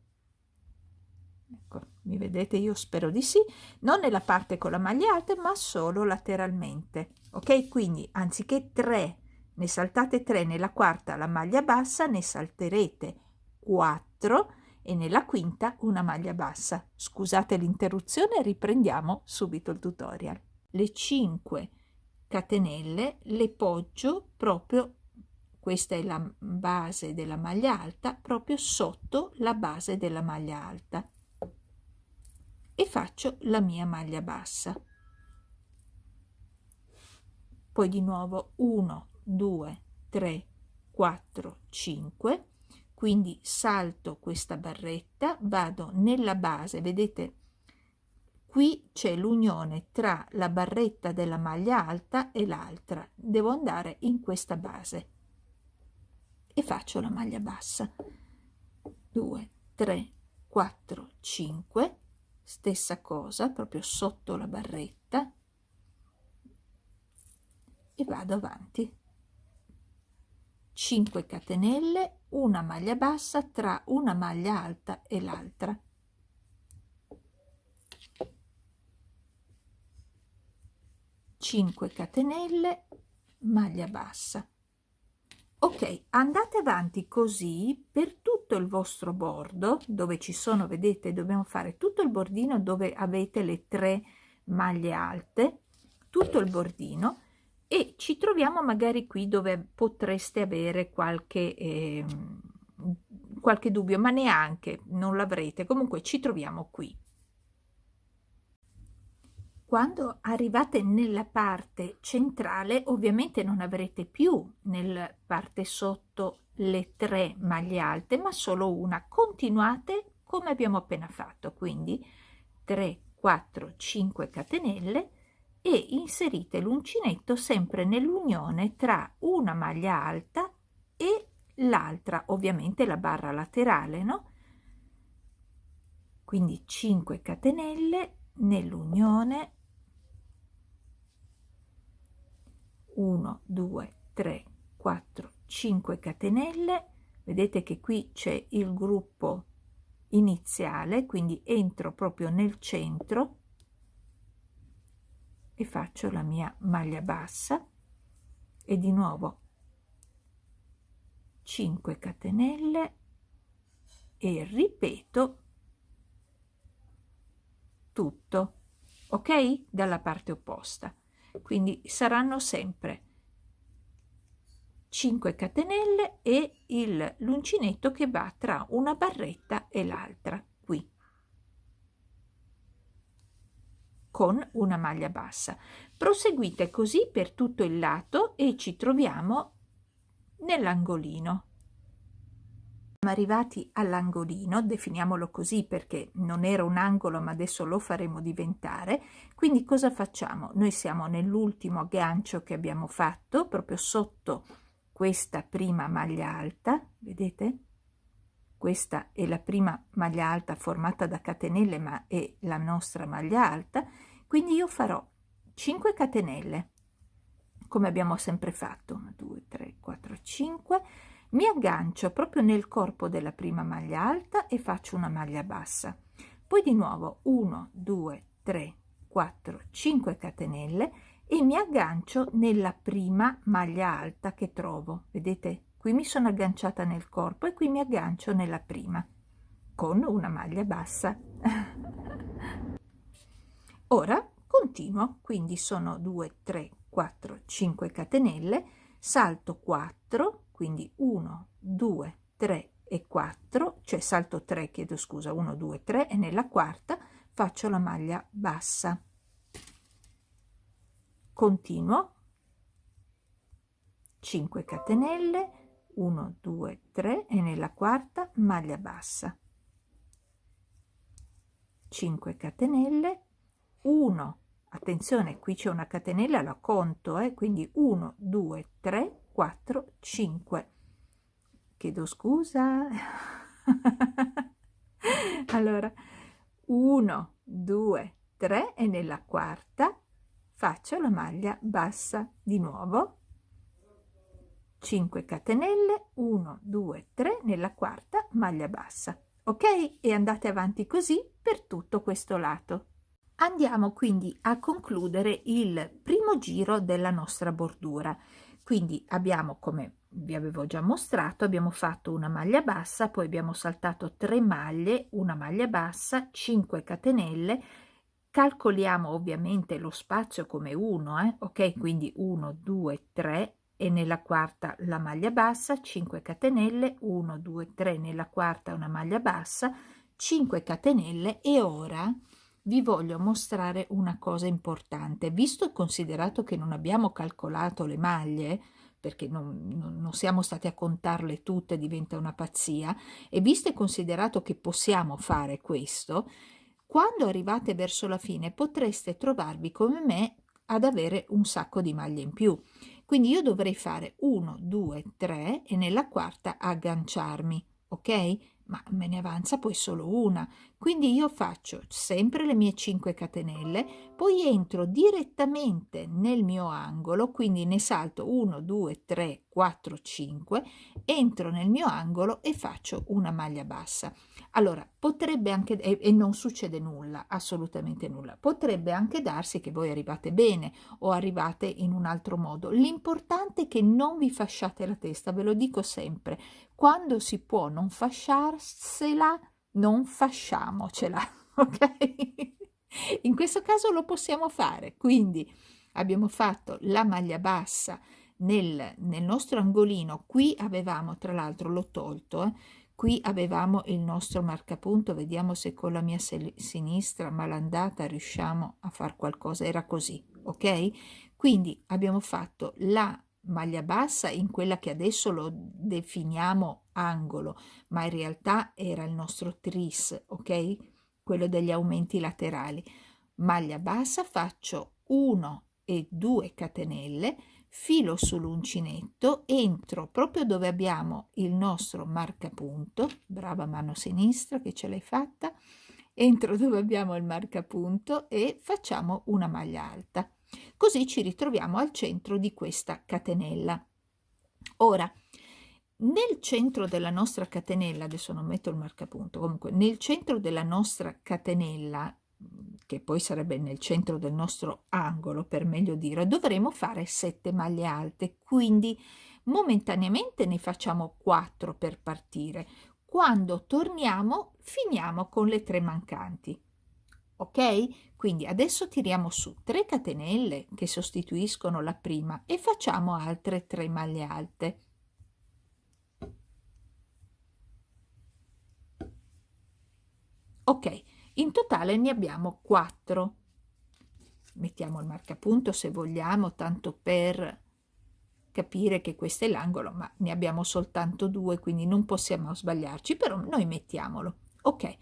Ecco, mi vedete? Io spero di sì, non nella parte con la maglia alta, ma solo lateralmente, ok? Quindi anziché 3 ne saltate 3 nella quarta la maglia bassa, ne salterete 4 e nella quinta una maglia bassa. Scusate l'interruzione, riprendiamo subito il tutorial. Le 5 catenelle le poggio proprio, questa è la base della maglia alta, proprio sotto la base della maglia alta e faccio la mia maglia bassa. Poi di nuovo 1, 2, 3, 4, 5. quindi salto questa barretta, vado nella base, vedete qui c'è l'unione tra la barretta della maglia alta e l'altra, devo andare in questa base e faccio la maglia bassa. 2 3 4 5, stessa cosa proprio sotto la barretta, e vado avanti. 5 catenelle, una maglia bassa tra una maglia alta e l'altra. Catenelle, maglia bassa. Ok, andate avanti così per tutto il vostro bordo, dove ci sono, vedete, dobbiamo fare tutto il bordino dove avete le 3 maglie alte, tutto il bordino, e ci troviamo magari qui dove potreste avere qualche dubbio, ma neanche, non l'avrete, comunque ci troviamo qui. Quando arrivate nella parte centrale, ovviamente non avrete più nella parte sotto le 3 maglie alte, ma solo una. Continuate come abbiamo appena fatto, quindi 3 4 5 catenelle e inserite l'uncinetto sempre nell'unione tra una maglia alta e l'altra, ovviamente la barra laterale, no? Quindi 5 catenelle nell'unione, 1 2 3 4 5 catenelle. Vedete che qui c'è il gruppo iniziale, quindi entro proprio nel centro e faccio la mia maglia bassa, e di nuovo 5 catenelle e ripeto tutto, ok, dalla parte opposta. Quindi saranno sempre 5 catenelle e l'uncinetto che va tra una barretta e l'altra, qui, con una maglia bassa. Proseguite così per tutto il lato e ci troviamo nell'angolino. Siamo arrivati all'angolino, definiamolo così perché non era un angolo, ma adesso lo faremo diventare. Quindi cosa facciamo? Noi siamo nell'ultimo aggancio che abbiamo fatto, proprio sotto questa prima maglia alta, vedete? Questa è la prima maglia alta formata da catenelle, ma è la nostra maglia alta, quindi io farò 5 catenelle, come abbiamo sempre fatto, 1 2 3 4 5, mi aggancio proprio nel corpo della prima maglia alta e faccio una maglia bassa, poi di nuovo 1 2 3 4 5 catenelle e mi aggancio nella prima maglia alta che trovo, vedete? Qui mi sono agganciata nel corpo e qui mi aggancio nella prima con una maglia bassa. Ora continuo, quindi sono 2 3 4 5 catenelle, salto 4, quindi 1 2 3 e 4, cioè salto 3, chiedo scusa, 1 2 3, e nella quarta faccio la maglia bassa. Continuo, 5 catenelle, 1 2 3 e nella quarta maglia bassa, 5 catenelle, 1, attenzione, qui c'è una catenella, la conto, quindi 1 2 3 4 5, chiedo scusa. Allora 1 2 3 e nella quarta faccio la maglia bassa di nuovo, 5 catenelle, 1 2 3 nella quarta maglia bassa, ok? E andate avanti così per tutto questo lato. Andiamo quindi a concludere il primo giro della nostra bordura. Quindi abbiamo, come vi avevo già mostrato, abbiamo fatto una maglia bassa, poi abbiamo saltato 3 maglie, una maglia bassa, 5 catenelle, calcoliamo ovviamente lo spazio come 1, ok? Quindi 1 2 3 e nella quarta la maglia bassa, 5 catenelle, 1 2 3 nella quarta una maglia bassa, 5 catenelle. E ora vi voglio mostrare una cosa importante. Visto e considerato che non abbiamo calcolato le maglie, perché non siamo stati a contarle tutte, diventa una pazzia, e visto e considerato che possiamo fare questo, quando arrivate verso la fine potreste trovarvi come me ad avere un sacco di maglie in più. Quindi io dovrei fare 1, 2, 3 e nella quarta agganciarmi, ok? Ma me ne avanza poi solo una. Quindi io faccio sempre le mie 5 catenelle, poi entro direttamente nel mio angolo, quindi ne salto 1, 2, 3, 4, 5, entro nel mio angolo e faccio una maglia bassa. Allora, potrebbe anche, e non succede nulla, assolutamente nulla, potrebbe anche darsi che voi arrivate bene o arrivate in un altro modo. L'importante è che non vi fasciate la testa, ve lo dico sempre, quando si può non fasciarsela, non fasciamocela, ok? In questo caso lo possiamo fare, quindi abbiamo fatto la maglia bassa nel nostro angolino, qui avevamo, tra l'altro l'ho tolto, qui avevamo il nostro marcapunto, vediamo se con la mia sinistra malandata riusciamo a fare qualcosa, era così, ok? Quindi abbiamo fatto la maglia bassa in quella che adesso lo definiamo angolo, ma in realtà era il nostro tris, ok? Quello degli aumenti laterali. Maglia bassa, faccio 1 e 2 catenelle, filo sull'uncinetto, entro proprio dove abbiamo il nostro marcapunto, brava mano sinistra che ce l'hai fatta, entro dove abbiamo il marcapunto e facciamo una maglia alta. Così ci ritroviamo al centro di questa catenella. Ora, nel centro della nostra catenella, adesso non metto il marcapunto, comunque nel centro della nostra catenella, che poi sarebbe nel centro del nostro angolo per meglio dire, dovremo fare 7 maglie alte, quindi momentaneamente ne facciamo 4 per partire. Quando torniamo finiamo con le 3 mancanti. Ok? Quindi adesso tiriamo su 3 catenelle che sostituiscono la prima e facciamo altre 3 maglie alte. Ok, in totale ne abbiamo 4. Mettiamo il marcapunto se vogliamo, tanto per capire che questo è l'angolo, ma ne abbiamo soltanto 2, quindi non possiamo sbagliarci, però noi mettiamolo. Ok,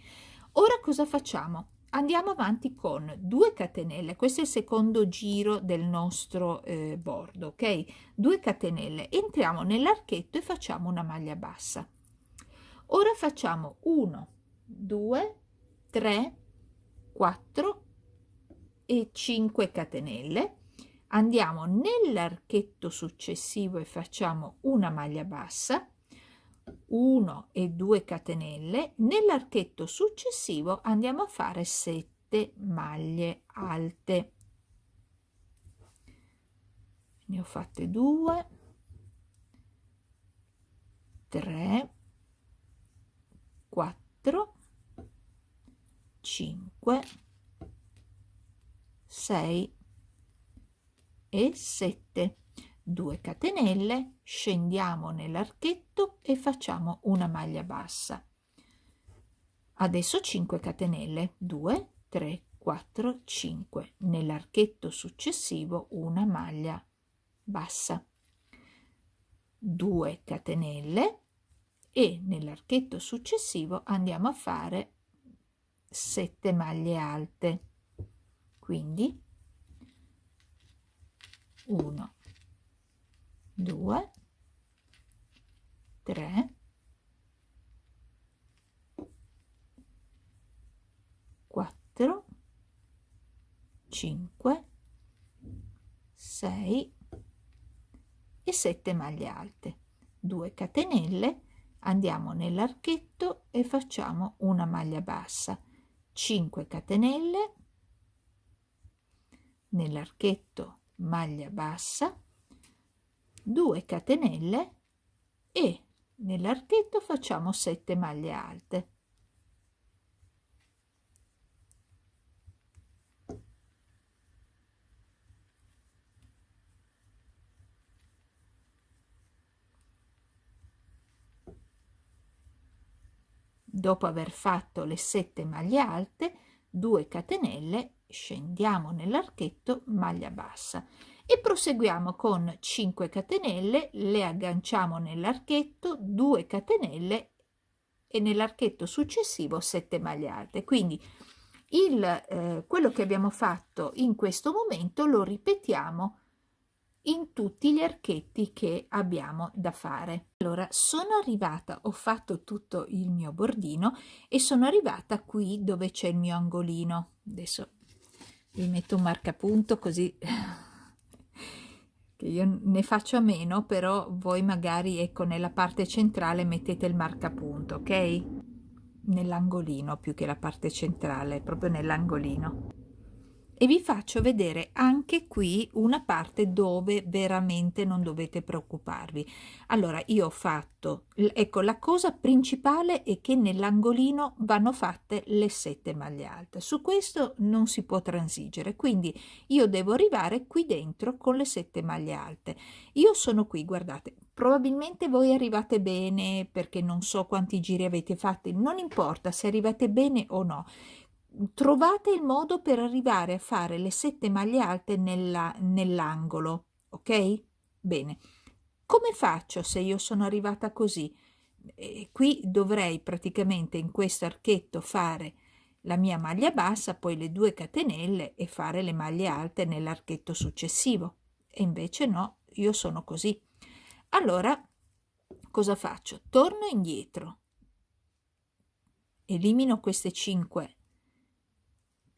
ora cosa facciamo? Andiamo avanti con 2 catenelle, questo è il secondo giro del nostro bordo, ok? 2 catenelle, entriamo nell'archetto e facciamo una maglia bassa. Ora facciamo 1, 2, 3, 4 e 5 catenelle, andiamo nell'archetto successivo e facciamo una maglia bassa, 1 e 2 catenelle, nell'archetto successivo andiamo a fare 7 maglie alte. Ne ho fatte 2, 3, 4, 5, 6 e 7. 2 catenelle, scendiamo nell'archetto e facciamo una maglia bassa. Adesso 5 catenelle, 2, 3, 4, 5. Nell'archetto successivo una maglia bassa. 2 catenelle e nell'archetto successivo andiamo a fare 7 maglie alte. Quindi 1, 2, 3, 4, 5, 6 e 7 maglie alte. 2 catenelle, andiamo nell'archetto e facciamo una maglia bassa. 5 catenelle, nell'archetto maglia bassa, 2 catenelle e nell'archetto facciamo 7 maglie alte. Dopo aver fatto le 7 maglie alte, 2 catenelle, scendiamo nell'archetto, maglia bassa e proseguiamo con 5 catenelle, le agganciamo nell'archetto, 2 catenelle e nell'archetto successivo 7 maglie alte. Quindi quello che abbiamo fatto in questo momento lo ripetiamo in tutti gli archetti che abbiamo da fare. Allora, sono arrivata, ho fatto tutto il mio bordino e sono arrivata qui dove c'è il mio angolino. Adesso vi metto un marcapunto così che io ne faccio a meno, però voi magari, ecco, nella parte centrale mettete il marcapunto, ok? Nell'angolino, più che la parte centrale, proprio nell'angolino. E vi faccio vedere anche qui una parte dove veramente non dovete preoccuparvi. Allora, io ho fatto, ecco, la cosa principale è che nell'angolino vanno fatte le 7 maglie alte. Su questo non si può transigere, quindi io devo arrivare qui dentro con le 7 maglie alte. Io sono qui, guardate, probabilmente voi arrivate bene perché non so quanti giri avete fatti, non importa se arrivate bene o no. Trovate il modo per arrivare a fare le 7 maglie alte nell'angolo, ok? Bene. Come faccio se io sono arrivata così? Qui dovrei praticamente in questo archetto fare la mia maglia bassa, poi le 2 catenelle e fare le maglie alte nell'archetto successivo. E invece no, io sono così. Allora, cosa faccio? Torno indietro, elimino queste 5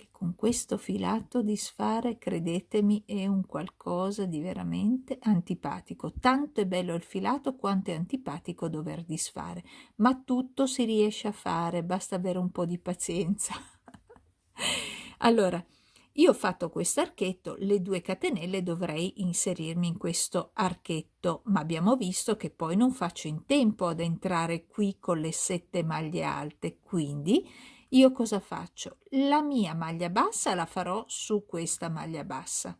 che con questo filato disfare, credetemi, è un qualcosa di veramente antipatico. Tanto è bello il filato quanto è antipatico dover disfare, ma tutto si riesce a fare, basta avere un po' di pazienza. Allora, io ho fatto questo archetto, le 2 catenelle dovrei inserirmi in questo archetto, ma abbiamo visto che poi non faccio in tempo ad entrare qui con le 7 maglie alte, quindi io cosa faccio? La mia maglia bassa la farò su questa maglia bassa.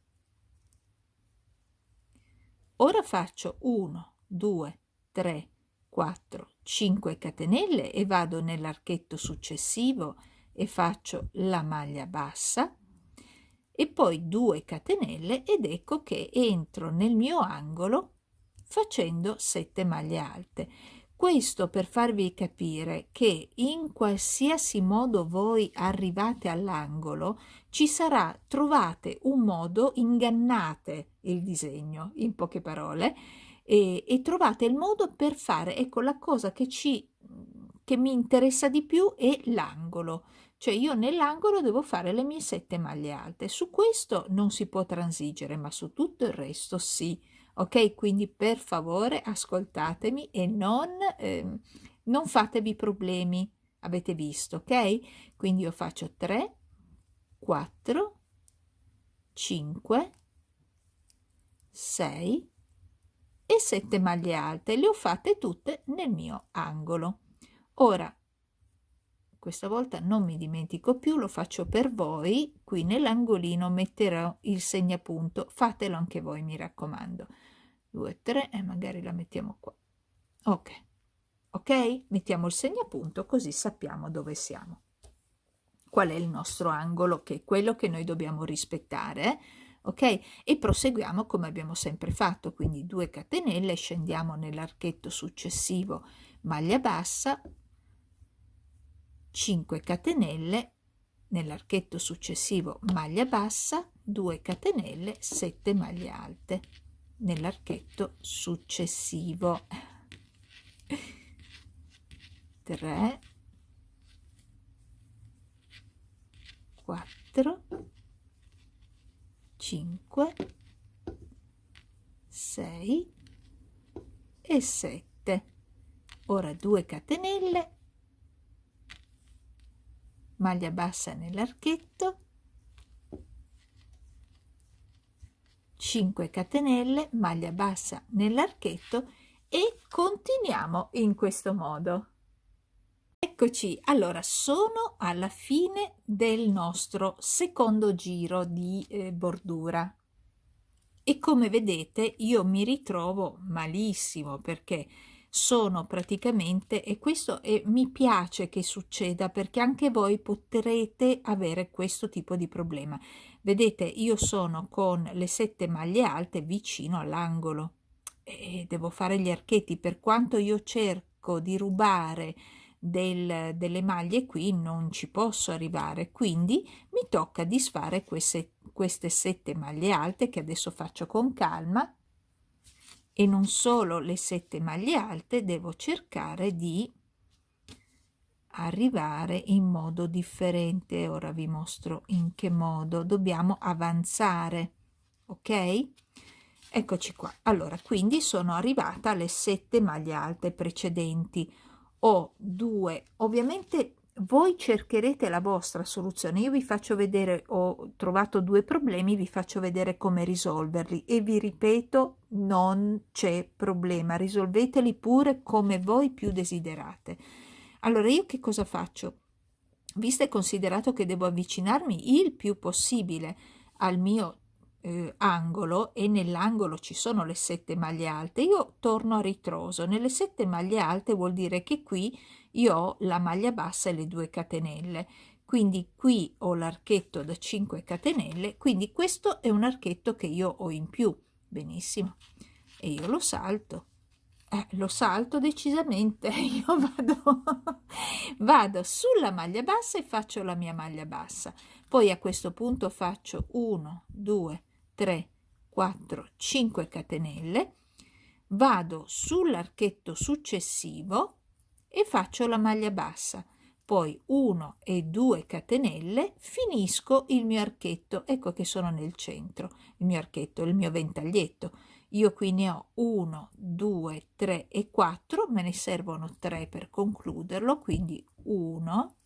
Ora faccio 1, 2, 3, 4, 5 catenelle e vado nell'archetto successivo e faccio la maglia bassa e poi 2 catenelle ed ecco che entro nel mio angolo facendo 7 maglie alte. Questo per farvi capire che in qualsiasi modo voi arrivate all'angolo ci sarà, trovate un modo, ingannate il disegno, in poche parole, e trovate il modo per fare, ecco, la cosa che mi interessa di più è l'angolo. Cioè io nell'angolo devo fare le mie 7 maglie alte. Su questo non si può transigere, ma su tutto il resto sì. Ok, quindi per favore ascoltatemi e non fatevi problemi, avete visto, ok? Quindi io faccio 3, 4, 5, 6 e 7 maglie alte, le ho fatte tutte nel mio angolo. Ora, questa volta non mi dimentico più, lo faccio per voi, qui nell'angolino metterò il segnapunto, fatelo anche voi, mi raccomando. 2, 3 e magari la mettiamo qua. Ok, mettiamo il segnapunto così sappiamo dove siamo. Qual è il nostro angolo, che è quello che noi dobbiamo rispettare, ok? E proseguiamo come abbiamo sempre fatto, quindi 2 catenelle, scendiamo nell'archetto successivo, maglia bassa, 5 catenelle, nell'archetto successivo maglia bassa, 2 catenelle, 7 maglie alte nell'archetto successivo. 3, 4, 5, 6 e 7. Ora 2 catenelle, maglia bassa nell'archetto, 5 catenelle, maglia bassa nell'archetto e continuiamo in questo modo. Eccoci, allora sono alla fine del nostro secondo giro di bordura e come vedete io mi ritrovo malissimo perché sono praticamente, e questo mi piace che succeda perché anche voi potrete avere questo tipo di problema. Vedete, io sono con le 7 maglie alte vicino all'angolo e devo fare gli archetti. Per quanto io cerco di rubare delle maglie qui, non ci posso arrivare, quindi mi tocca disfare queste 7 maglie alte che adesso faccio con calma. E non solo le 7 maglie alte, devo cercare di arrivare in modo differente. Ora vi mostro in che modo dobbiamo avanzare, ok? Eccoci qua. Allora, quindi sono arrivata alle 7 maglie alte precedenti. Ho due, ovviamente voi cercherete la vostra soluzione. Io vi faccio vedere, ho trovato due problemi, vi faccio vedere come risolverli e vi ripeto, non c'è problema, risolveteli pure come voi più desiderate. Allora, io che cosa faccio? Visto e considerato che devo avvicinarmi il più possibile al mio angolo, e nell'angolo ci sono le 7 maglie alte, io torno a ritroso. Nelle 7 maglie alte vuol dire che qui io ho la maglia bassa e le 2 catenelle, quindi qui ho l'archetto da 5 catenelle, quindi questo è un archetto che io ho in più. Benissimo, e io lo salto decisamente. Io vado sulla maglia bassa e faccio la mia maglia bassa, poi a questo punto faccio 1 2 3 4 5 catenelle, vado sull'archetto successivo e faccio la maglia bassa, poi 1 e 2 catenelle, finisco il mio archetto. Ecco che sono nel centro, il mio archetto, il mio ventaglietto. Io qui ne ho 1 2 3 e 4, me ne servono 3 per concluderlo, quindi 1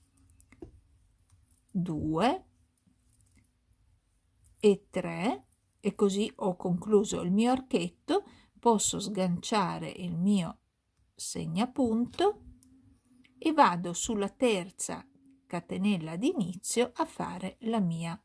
2 e 3, e così ho concluso il mio archetto. Posso sganciare il mio segnapunto e vado sulla terza catenella d'inizio a fare la mia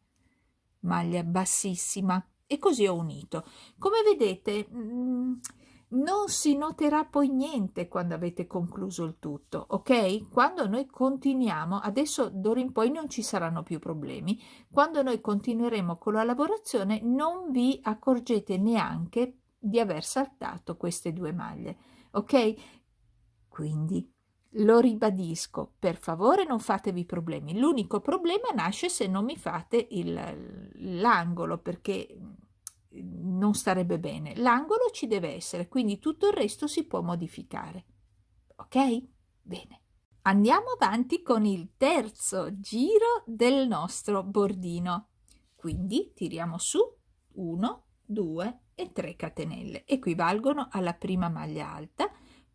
maglia bassissima, e così ho unito. Come vedete, non si noterà poi niente quando avete concluso il tutto, ok? Quando noi continuiamo, adesso d'ora in poi non ci saranno più problemi, quando noi continueremo con la lavorazione non vi accorgete neanche di aver saltato queste 2 maglie, ok? Quindi lo ribadisco, per favore non fatevi problemi. L'unico problema nasce se non mi fate l'angolo, perché non starebbe bene. L'angolo ci deve essere, quindi tutto il resto si può modificare. Ok? Bene. Andiamo avanti con il terzo giro del nostro bordino. Quindi tiriamo su 1, 2 e 3 catenelle, equivalgono alla prima maglia alta.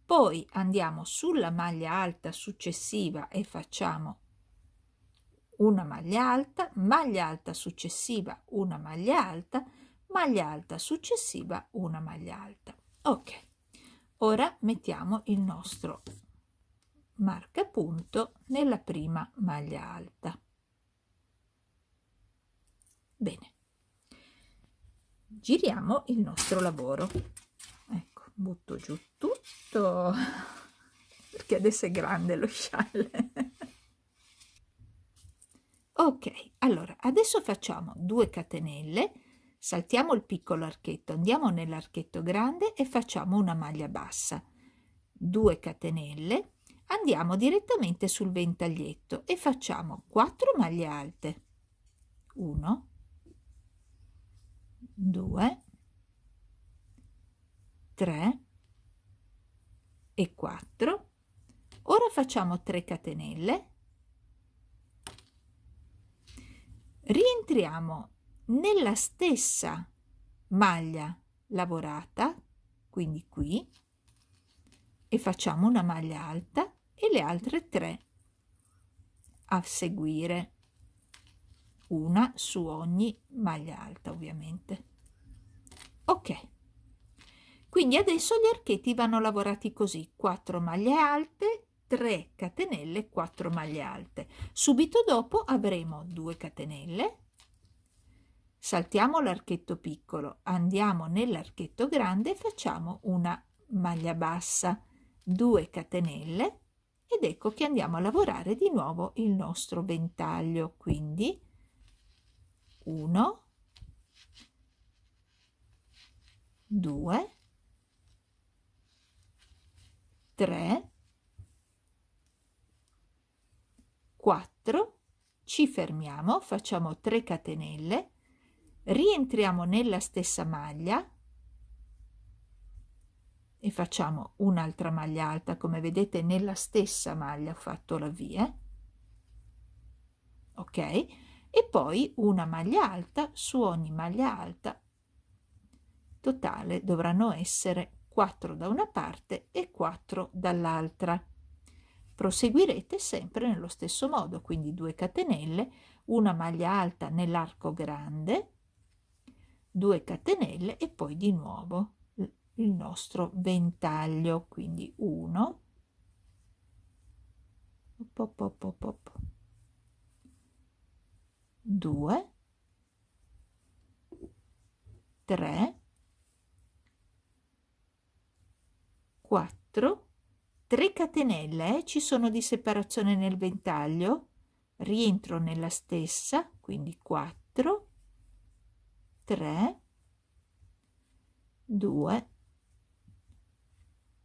Poi andiamo sulla maglia alta successiva e facciamo una maglia alta successiva, una maglia alta successiva, una maglia alta. Ok, ora mettiamo il nostro marcapunto nella prima maglia alta. Bene, giriamo il nostro lavoro. Ecco, butto giù tutto perché adesso è grande lo scialle. Ok, allora adesso facciamo 2 catenelle, saltiamo il piccolo archetto, andiamo nell'archetto grande e facciamo una maglia bassa, 2 catenelle, andiamo direttamente sul ventaglietto e facciamo 4 maglie alte, 1 2 3 e 4. Ora facciamo 3 catenelle, rientriamo nella stessa maglia lavorata, quindi qui, e facciamo una maglia alta e le altre 3 a seguire, una su ogni maglia alta ovviamente. Ok, quindi adesso gli archetti vanno lavorati così: 4 maglie alte, 3 catenelle, 4 maglie alte. Subito dopo avremo 2 catenelle, saltiamo l'archetto piccolo, andiamo nell'archetto grande e facciamo una maglia bassa, 2 catenelle, ed ecco che andiamo a lavorare di nuovo il nostro ventaglio. Quindi 1, 2, 3, 4, ci fermiamo, facciamo 3 catenelle, rientriamo nella stessa maglia e facciamo un'altra maglia alta. Come vedete, nella stessa maglia ho fatto la V, ok? E poi una maglia alta su ogni maglia alta. Totale dovranno essere 4 da una parte e 4 dall'altra. Proseguirete sempre nello stesso modo, quindi 2 catenelle, una maglia alta nell'arco grande, 2 catenelle e poi di nuovo il nostro ventaglio, quindi 1, 2, 3, 4, 3 catenelle, ci sono di separazione nel ventaglio, rientro nella stessa, quindi 4, 3, 2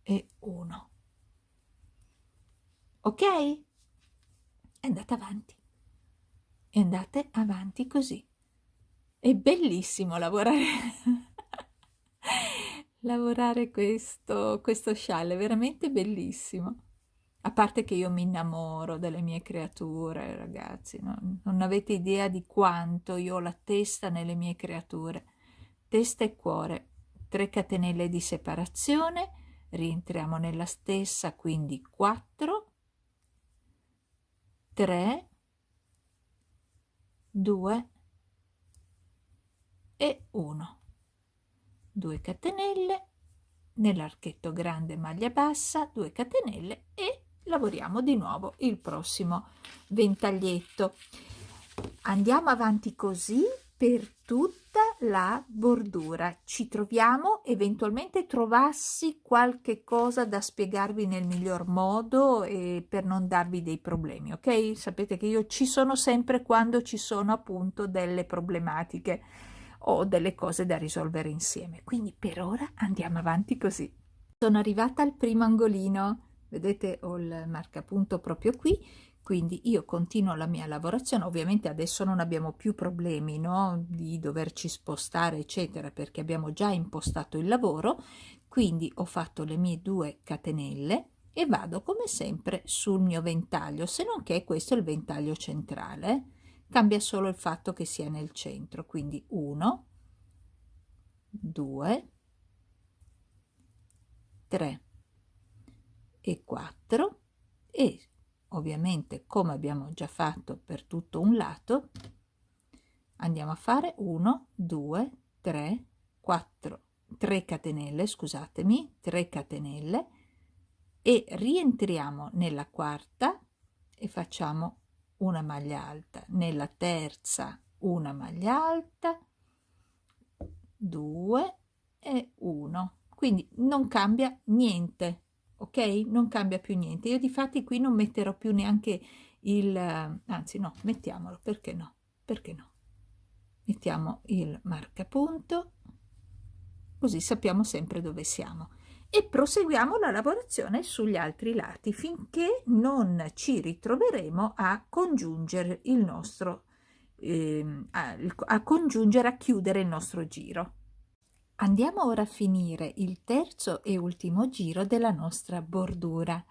e 1. Ok? E andate avanti così. È bellissimo lavorare lavorare questo scialle, è veramente bellissimo. A parte che io mi innamoro delle mie creature, ragazzi, non avete idea di quanto io ho la testa nelle mie creature. Testa e cuore, 3 catenelle di separazione, rientriamo nella stessa, quindi 4, 3, 2 e 1. 2 catenelle nell'archetto grande maglia bassa, 2 catenelle e lavoriamo di nuovo il prossimo ventaglietto. Andiamo avanti così per tutta la bordura. Ci troviamo, eventualmente trovassi qualche cosa da spiegarvi nel miglior modo e per non darvi dei problemi, ok? Sapete che io ci sono sempre quando ci sono appunto delle problematiche o delle cose da risolvere insieme. Quindi per ora andiamo avanti così. Sono arrivata al primo angolino, vedete ho il marcapunto proprio qui, quindi io continuo la mia lavorazione. Ovviamente adesso non abbiamo più problemi, no? Di doverci spostare eccetera, perché abbiamo già impostato il lavoro, quindi ho fatto le mie 2 catenelle e vado come sempre sul mio ventaglio, se non che questo è il ventaglio centrale. Cambia solo il fatto che sia nel centro, quindi 1, 2, 3 e 4 e ovviamente, come abbiamo già fatto per tutto un lato, andiamo a fare 1, 2, 3, 4, 3 catenelle, scusatemi, 3 catenelle e rientriamo nella quarta e facciamo una maglia alta, nella terza una maglia alta, 2 e 1, quindi non cambia niente, ok? Non cambia più niente. Io difatti qui non metterò più neanche il, anzi no, mettiamolo, perché no? Perché no? Mettiamo il marcapunto, così sappiamo sempre dove siamo. E proseguiamo la lavorazione sugli altri lati finché non ci ritroveremo a congiungere il nostro a chiudere il nostro giro. Andiamo ora a finire il terzo e ultimo giro della nostra bordura,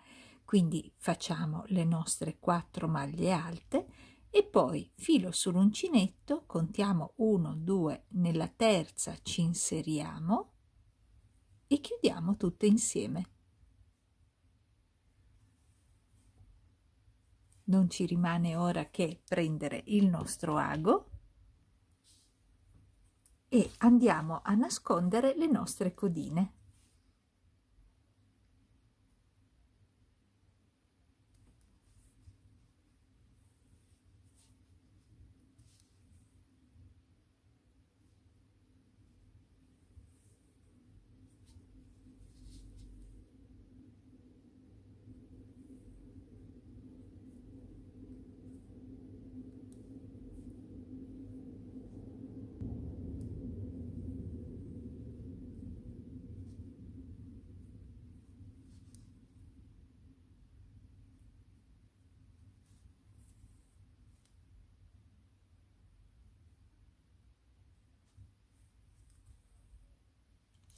quindi facciamo le nostre 4 maglie alte e poi filo sull'uncinetto, contiamo 1, 2, nella terza ci inseriamo e chiudiamo tutto insieme. Non ci rimane ora che prendere il nostro ago e andiamo a nascondere le nostre codine.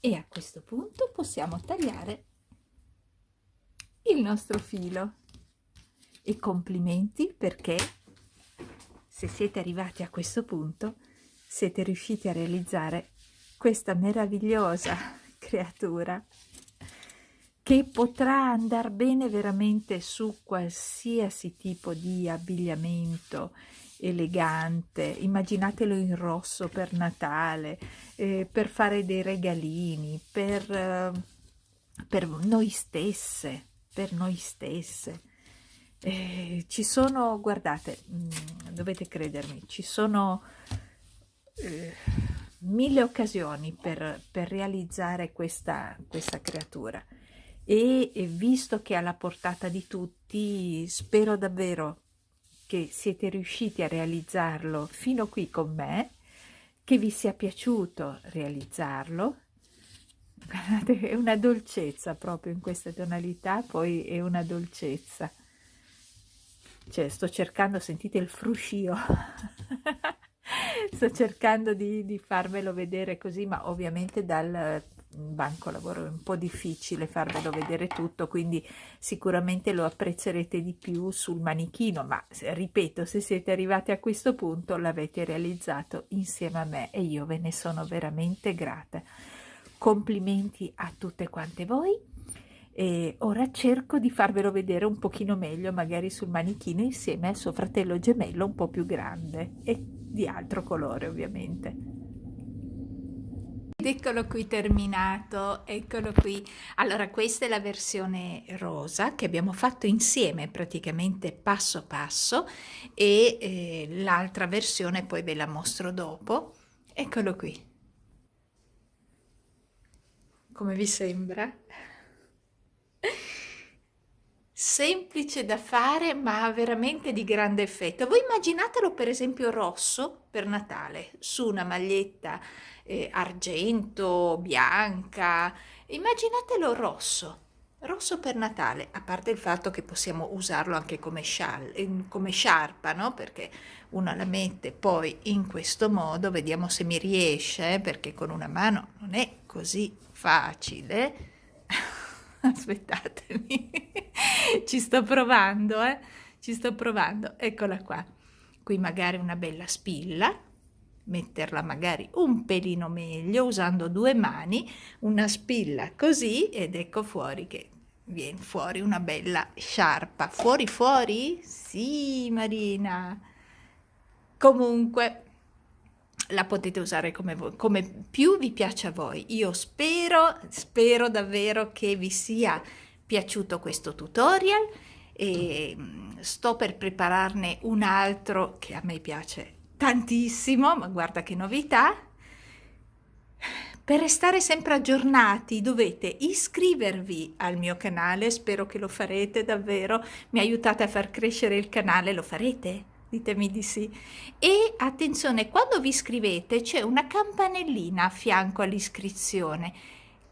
E a questo punto possiamo tagliare il nostro filo. E complimenti, perché se siete arrivati a questo punto siete riusciti a realizzare questa meravigliosa creatura che potrà andare bene veramente su qualsiasi tipo di abbigliamento elegante. Immaginatelo in rosso per Natale, per fare dei regalini, per noi stesse, per noi stesse. Ci sono, guardate, dovete credermi, ci sono mille occasioni per realizzare questa creatura. E visto che è alla portata di tutti, spero davvero che siete riusciti a realizzarlo fino qui con me, che vi sia piaciuto realizzarlo. Guardate, è una dolcezza proprio in questa tonalità, poi è una dolcezza. Cioè, sto cercando, sentite il fruscio, sto cercando di farvelo vedere così, ma ovviamente dal banco lavoro è un po' difficile farvelo vedere tutto, quindi sicuramente lo apprezzerete di più sul manichino, ma ripeto, se siete arrivati a questo punto l'avete realizzato insieme a me e io ve ne sono veramente grata. Complimenti a tutte quante voi. E ora cerco di farvelo vedere un pochino meglio, magari sul manichino insieme al suo fratello gemello un po' più grande e di altro colore ovviamente. Ed eccolo qui terminato, eccolo qui. Allora, questa è la versione rosa che abbiamo fatto insieme praticamente passo passo e l'altra versione poi ve la mostro dopo. Eccolo qui. Come vi sembra? Semplice da fare, ma veramente di grande effetto. Voi immaginatelo per esempio rosso per Natale, su una maglietta argento, bianca, immaginatelo rosso, rosso per Natale, a parte il fatto che possiamo usarlo anche come come sciarpa, no? Perché una la mette poi in questo modo, vediamo se mi riesce, perché con una mano non è così facile. Aspettatemi, ci sto provando, ci sto provando. Eccola qua. Qui magari una bella spilla, metterla magari un pelino meglio usando due mani, una spilla così ed ecco fuori che viene fuori una bella sciarpa. Fuori fuori? Sì, Marina. Comunque la potete usare come più vi piace a voi. Io spero davvero che vi sia piaciuto questo tutorial e sto per prepararne un altro che a me piace tantissimo, ma guarda che novità. Per restare sempre aggiornati dovete iscrivervi al mio canale, spero che lo farete davvero, mi aiutate a far crescere il canale, lo farete? Ditemi di sì. E attenzione, quando vi iscrivete c'è una campanellina a fianco all'iscrizione.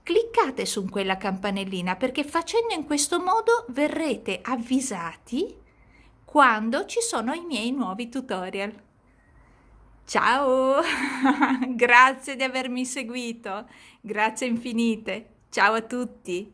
Cliccate su quella campanellina perché facendo in questo modo verrete avvisati quando ci sono i miei nuovi tutorial. Ciao, grazie di avermi seguito, grazie infinite. Ciao a tutti.